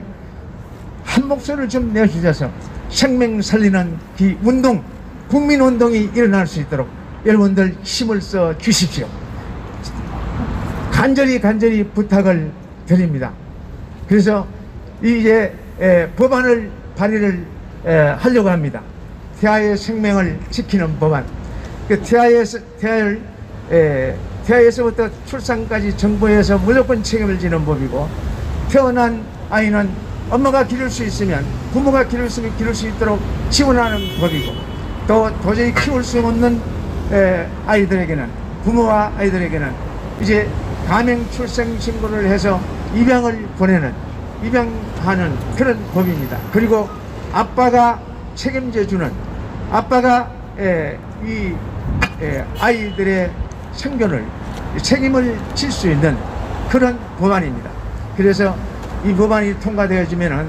Speaker 13: 한 목소리를 좀 내주셔서 생명 살리는 이 운동, 국민운동이 일어날 수 있도록 여러분들 힘을 써 주십시오. 간절히 부탁을 드립니다. 그래서 이제 법안을 발의를 하려고 합니다. 태아의 생명을 지키는 법안. 그 태아에서부터 출산까지 정부에서 무조건 책임을 지는 법이고, 태어난 아이는 엄마가 기를 수 있으면 부모가 기를 수 있도록 지원하는 법이고, 또 도저히 키울 수 없는 아이들에게는, 부모와 아이들에게는 이제 가명 출생 신고를 해서 입양을 입양하는 그런 법입니다. 그리고 아빠가 책임져주는, 아빠가 이 아이들의 생존을 책임을 질 수 있는 그런 법안입니다. 그래서 이 법안이 통과되어지면은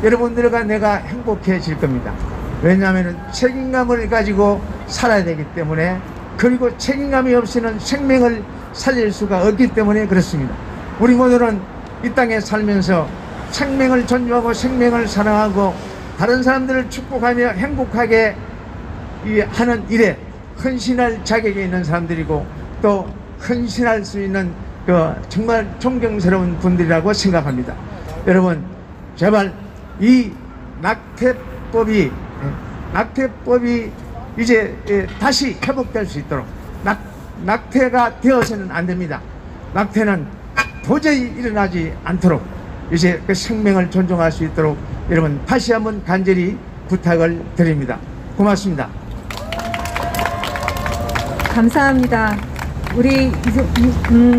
Speaker 13: 여러분들과 내가 행복해질 겁니다. 왜냐하면 책임감을 가지고 살아야 되기 때문에, 그리고 책임감이 없이는 생명을 살릴 수가 없기 때문에 그렇습니다. 우리 모두는 이 땅에 살면서 생명을 존중하고 생명을 사랑하고 다른 사람들을 축복하며 행복하게 하는 일에 헌신할 자격이 있는 사람들이고, 또 헌신할 수 있는 정말 존경스러운 분들이라고 생각합니다. 여러분, 제발 이 낙태법이 이제 다시 회복될 수 있도록, 낙태가 되어서는 안 됩니다. 낙태는 도저히 일어나지 않도록 이제 그 생명을 존중할 수 있도록 여러분 다시 한번 간절히 부탁을 드립니다. 고맙습니다.
Speaker 2: 감사합니다. 우리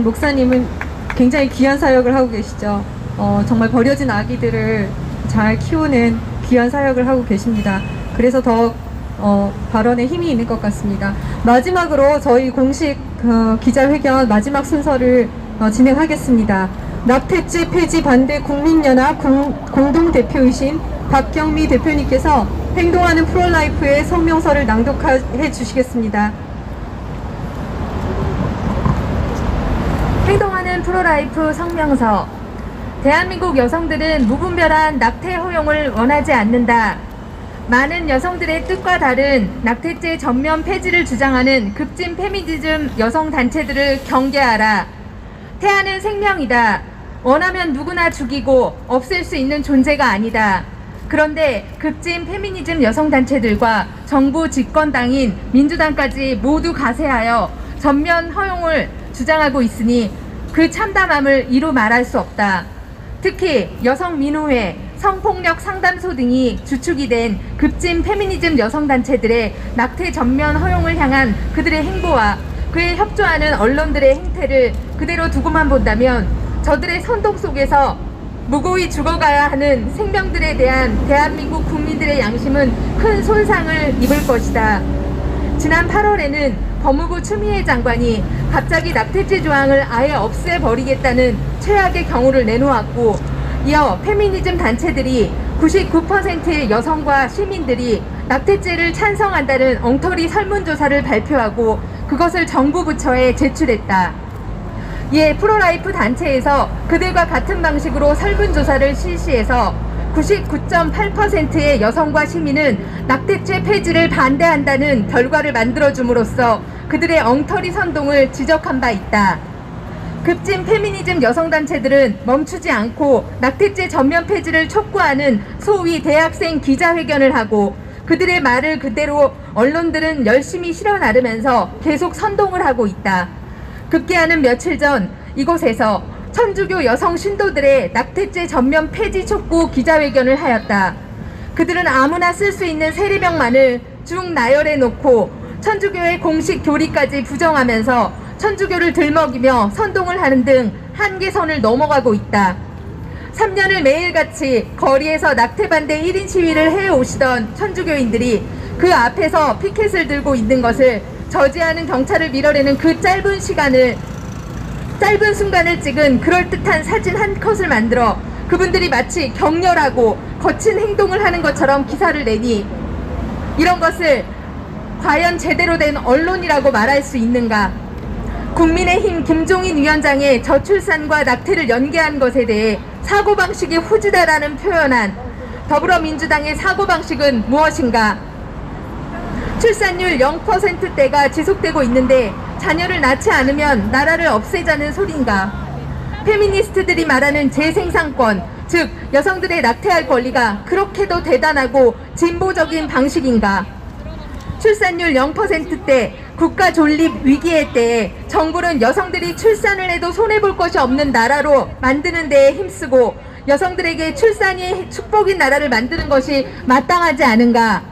Speaker 2: 목사님은 굉장히 귀한 사역을 하고 계시죠. 정말 버려진 아기들을 잘 키우는 귀한 사역을 하고 계십니다. 그래서 더 발언에 힘이 있는 것 같습니다. 마지막으로 저희 공식 기자회견 마지막 순서를 진행하겠습니다. 낙태죄 폐지 반대 국민연합 공동대표이신 박경미 대표님께서 행동하는 프로라이프의 성명서를 낭독해 주시겠습니다.
Speaker 10: 행동하는 프로라이프 성명서. 대한민국 여성들은 무분별한 낙태 허용을 원하지 않는다. 많은 여성들의 뜻과 다른 낙태죄 전면 폐지를 주장하는 급진 페미니즘 여성 단체들을 경계하라. 태아는 생명이다. 원하면 누구나 죽이고 없앨 수 있는 존재가 아니다. 그런데 급진 페미니즘 여성 단체들과 정부 집권당인 민주당까지 모두 가세하여 전면 허용을 주장하고 있으니 그 참담함을 이루 말할 수 없다. 특히 여성민우회, 성폭력 상담소 등이 주축이 된 급진 페미니즘 여성단체들의 낙태 전면 허용을 향한 그들의 행보와 그에 협조하는 언론들의 행태를 그대로 두고만 본다면 저들의 선동 속에서 무고히 죽어가야 하는 생명들에 대한 대한민국 국민들의 양심은 큰 손상을 입을 것이다. 지난 8월에는 법무부 추미애 장관이
Speaker 2: 갑자기 낙태죄 조항을 아예 없애버리겠다는 최악의 경우를 내놓았고, 이어 페미니즘 단체들이 99%의 여성과 시민들이 낙태죄를 찬성한다는 엉터리 설문조사를 발표하고 그것을 정부 부처에 제출했다. 이에 프로라이프 단체에서 그들과 같은 방식으로 설문조사를 실시해서 99.8%의 여성과 시민은 낙태죄 폐지를 반대한다는 결과를 만들어줌으로써 그들의 엉터리 선동을 지적한 바 있다. 급진 페미니즘 여성단체들은 멈추지 않고 낙태죄 전면 폐지를 촉구하는 소위 대학생 기자회견을 하고, 그들의 말을 그대로 언론들은 열심히 실어 나르면서 계속 선동을 하고 있다. 급기야는 며칠 전 이곳에서 천주교 여성 신도들의 낙태죄 전면 폐지 촉구 기자회견을 하였다. 그들은 아무나 쓸 수 있는 세례명만을 쭉 나열해 놓고 천주교의 공식 교리까지 부정하면서 천주교를 들먹이며 선동을 하는 등 한계선을 넘어가고 있다. 3년을 매일같이 거리에서 낙태 반대 1인 시위를 해오시던 천주교인들이 그 앞에서 피켓을 들고 있는 것을 저지하는 경찰을 밀어내는 그 짧은 순간을 찍은 그럴듯한 사진 한 컷을 만들어 그분들이 마치 격렬하고 거친 행동을 하는 것처럼 기사를 내니, 이런 것을 과연 제대로 된 언론이라고 말할 수 있는가? 국민의힘 김종인 위원장의 저출산과 낙태를 연계한 것에 대해 사고방식이 후지다라는 표현한 더불어민주당의 사고방식은 무엇인가? 출산율 0%대가 지속되고 있는데 자녀를 낳지 않으면 나라를 없애자는 소린가? 페미니스트들이 말하는 재생산권, 즉 여성들의 낙태할 권리가 그렇게도 대단하고 진보적인 방식인가? 출산율 0%대 국가 존립 위기의 때에 정부는 여성들이 출산을 해도 손해볼 것이 없는 나라로 만드는 데에 힘쓰고 여성들에게 출산이 축복인 나라를 만드는 것이 마땅하지 않은가?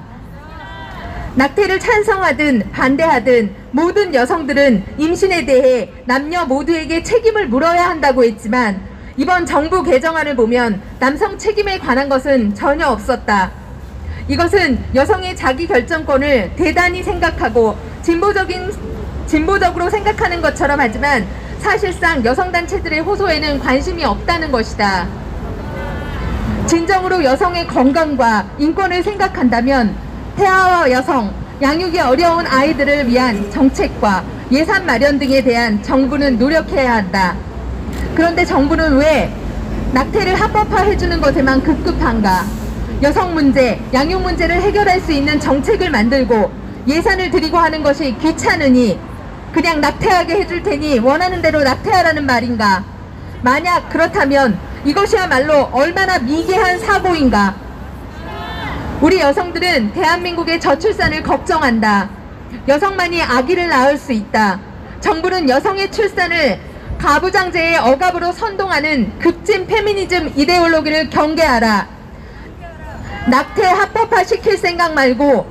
Speaker 2: 낙태를 찬성하든 반대하든 모든 여성들은 임신에 대해 남녀 모두에게 책임을 물어야 한다고 했지만, 이번 정부 개정안을 보면 남성 책임에 관한 것은 전혀 없었다. 이것은 여성의 자기결정권을 대단히 생각하고 진보적으로 생각하는 것처럼 하지만 사실상 여성단체들의 호소에는 관심이 없다는 것이다. 진정으로 여성의 건강과 인권을 생각한다면 태아와 여성, 양육이 어려운 아이들을 위한 정책과 예산 마련 등에 대한 정부는 노력해야 한다. 그런데 정부는 왜 낙태를 합법화해주는 것에만 급급한가? 여성 문제, 양육 문제를 해결할 수 있는 정책을 만들고 예산을 들이고 하는 것이 귀찮으니 그냥 낙태하게 해줄 테니 원하는 대로 낙태하라는 말인가? 만약 그렇다면 이것이야말로 얼마나 미개한 사고인가? 우리 여성들은 대한민국의 저출산을 걱정한다. 여성만이 아기를 낳을 수 있다. 정부는 여성의 출산을 가부장제의 억압으로 선동하는 급진 페미니즘 이데올로기를 경계하라. 낙태 합법화 시킬 생각 말고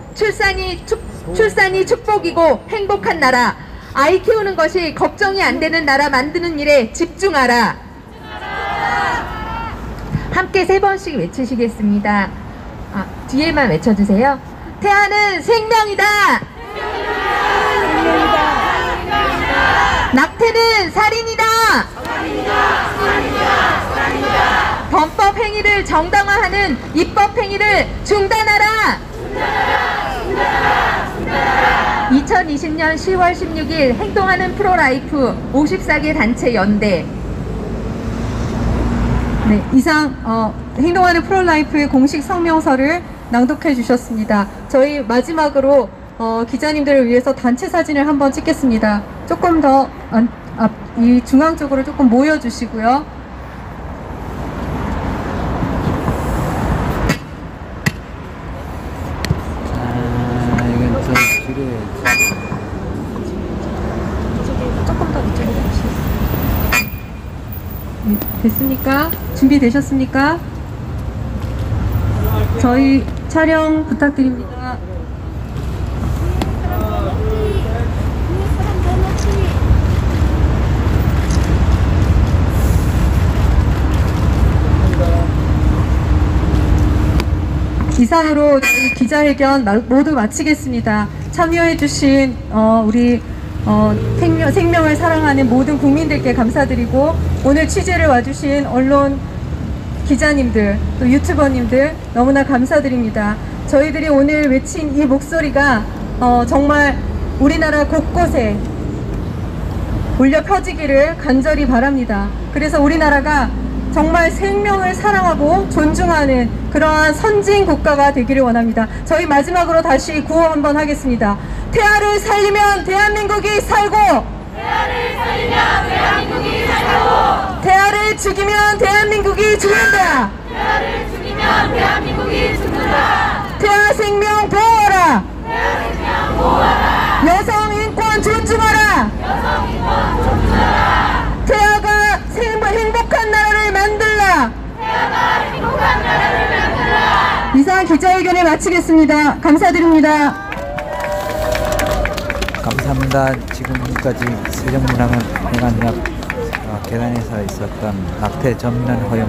Speaker 2: 출산이 축복이고 행복한 나라, 아이 키우는 것이 걱정이 안 되는 나라 만드는 일에 집중하라. 함께 3번씩 외치시겠습니다. 뒤에만 외쳐주세요. 태아는 생명이다. 낙태는 살인이다. 범법 행위를 정당화하는 입법 행위를 중단하라. 2020년 10월 16일 행동하는 프로라이프 54개 단체 연대. 네, 이상 행동하는 프로라이프의 공식 성명서를 낭독해 주셨습니다. 저희 마지막으로 기자님들을 위해서 단체 사진을 한번 찍겠습니다. 조금 더 이 중앙 쪽으로 조금 모여 주시고요.
Speaker 3: 이건 좀 줄여야지.
Speaker 2: 조금 더 이쪽으로 오시겠어요? 네, 됐습니까? 준비되셨습니까? 저희 촬영 부탁드립니다. 이상으로 저희 기자회견 모두 마치겠습니다. 참여해주신 우리 생명을 사랑하는 모든 국민들께 감사드리고, 오늘 취재를 와주신 언론 기자님들, 또 유튜버님들 너무나 감사드립니다. 저희들이 오늘 외친 이 목소리가 정말 우리나라 곳곳에 울려 펴지기를 간절히 바랍니다. 그래서 우리나라가 정말 생명을 사랑하고 존중하는 그러한 선진 국가가 되기를 원합니다. 저희 마지막으로 다시 구호 한번 하겠습니다. 태아를 살리면 대한민국이 살고,
Speaker 5: 태아를 살리면 대한민국이 살고,
Speaker 2: 태아를 죽이면 대한민국이 죽는다.
Speaker 5: 태아를 죽이면 대한민국이 죽는다.
Speaker 2: 태아 생명 보호하라.
Speaker 5: 태아 생명 보호하라.
Speaker 2: 여성 인권 존중하라.
Speaker 5: 여성 인권 존중하라.
Speaker 2: 태아가 행복한 나라를 만들라.
Speaker 5: 태아가 행복한 나라를 만들라.
Speaker 2: 이상 기자회견을 마치겠습니다. 감사드립니다.
Speaker 3: 감사합니다. 지금까지 세종문화회관 옆 계단에서 있었던 낙태 전면 허용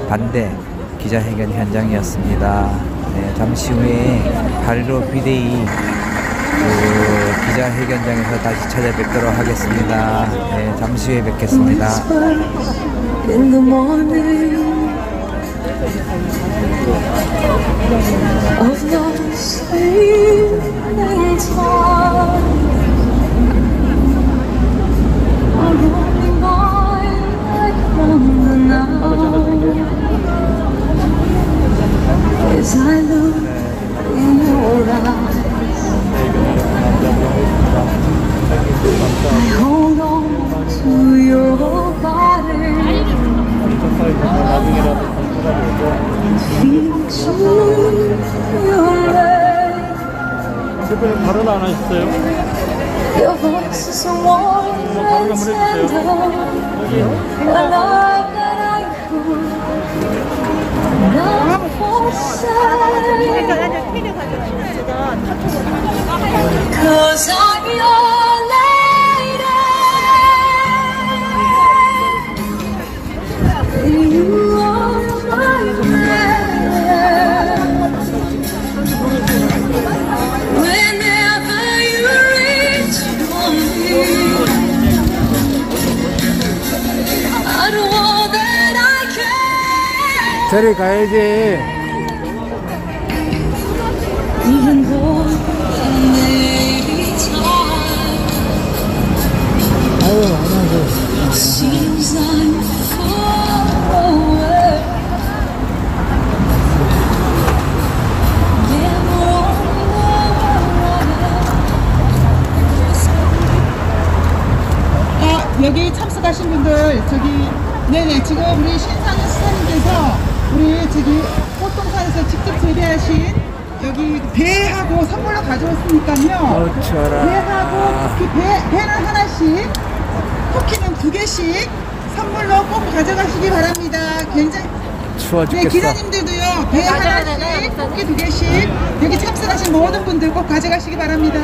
Speaker 3: 반대 기자회견 현장이었습니다. 네, 잠시 후에 발로 비데이 기자회견장에서 다시 찾아뵙도록 하겠습니다. 네, 잠시 후에 뵙겠습니다.
Speaker 5: In the morning of your sleeping time, I'm rolling by like from the night. As I look in your eyes, I hold on to your body.
Speaker 6: 대표님 발언 안 하셨어요?
Speaker 5: Your voice is warm and tender. The love that I could not forsake. 'Cause I'm your lady. You are my man. Whenever you reach for me, I know that I can.
Speaker 3: 저리 가야지.
Speaker 5: Even though it may be time, it seems I'm far away.
Speaker 14: 여기 참석하신 분들, 네네, 지금 우리 신상현 수사님께서 우리 꽃동산에서 직접 재배하신 여기 배하고 선물로 가져왔으니까요. 배하고 쿠키, 배는 하나씩, 쿠키는 2개씩 선물로 꼭 가져가시기 바랍니다. 굉장히
Speaker 3: 추워 죽겠어.
Speaker 14: 네, 기사님들도요, 배 하나씩, 쿠키 2개씩, 여기 참석하신 모든 분들 꼭 가져가시기 바랍니다.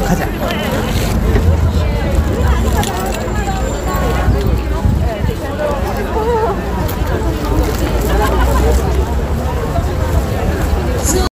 Speaker 3: 가자.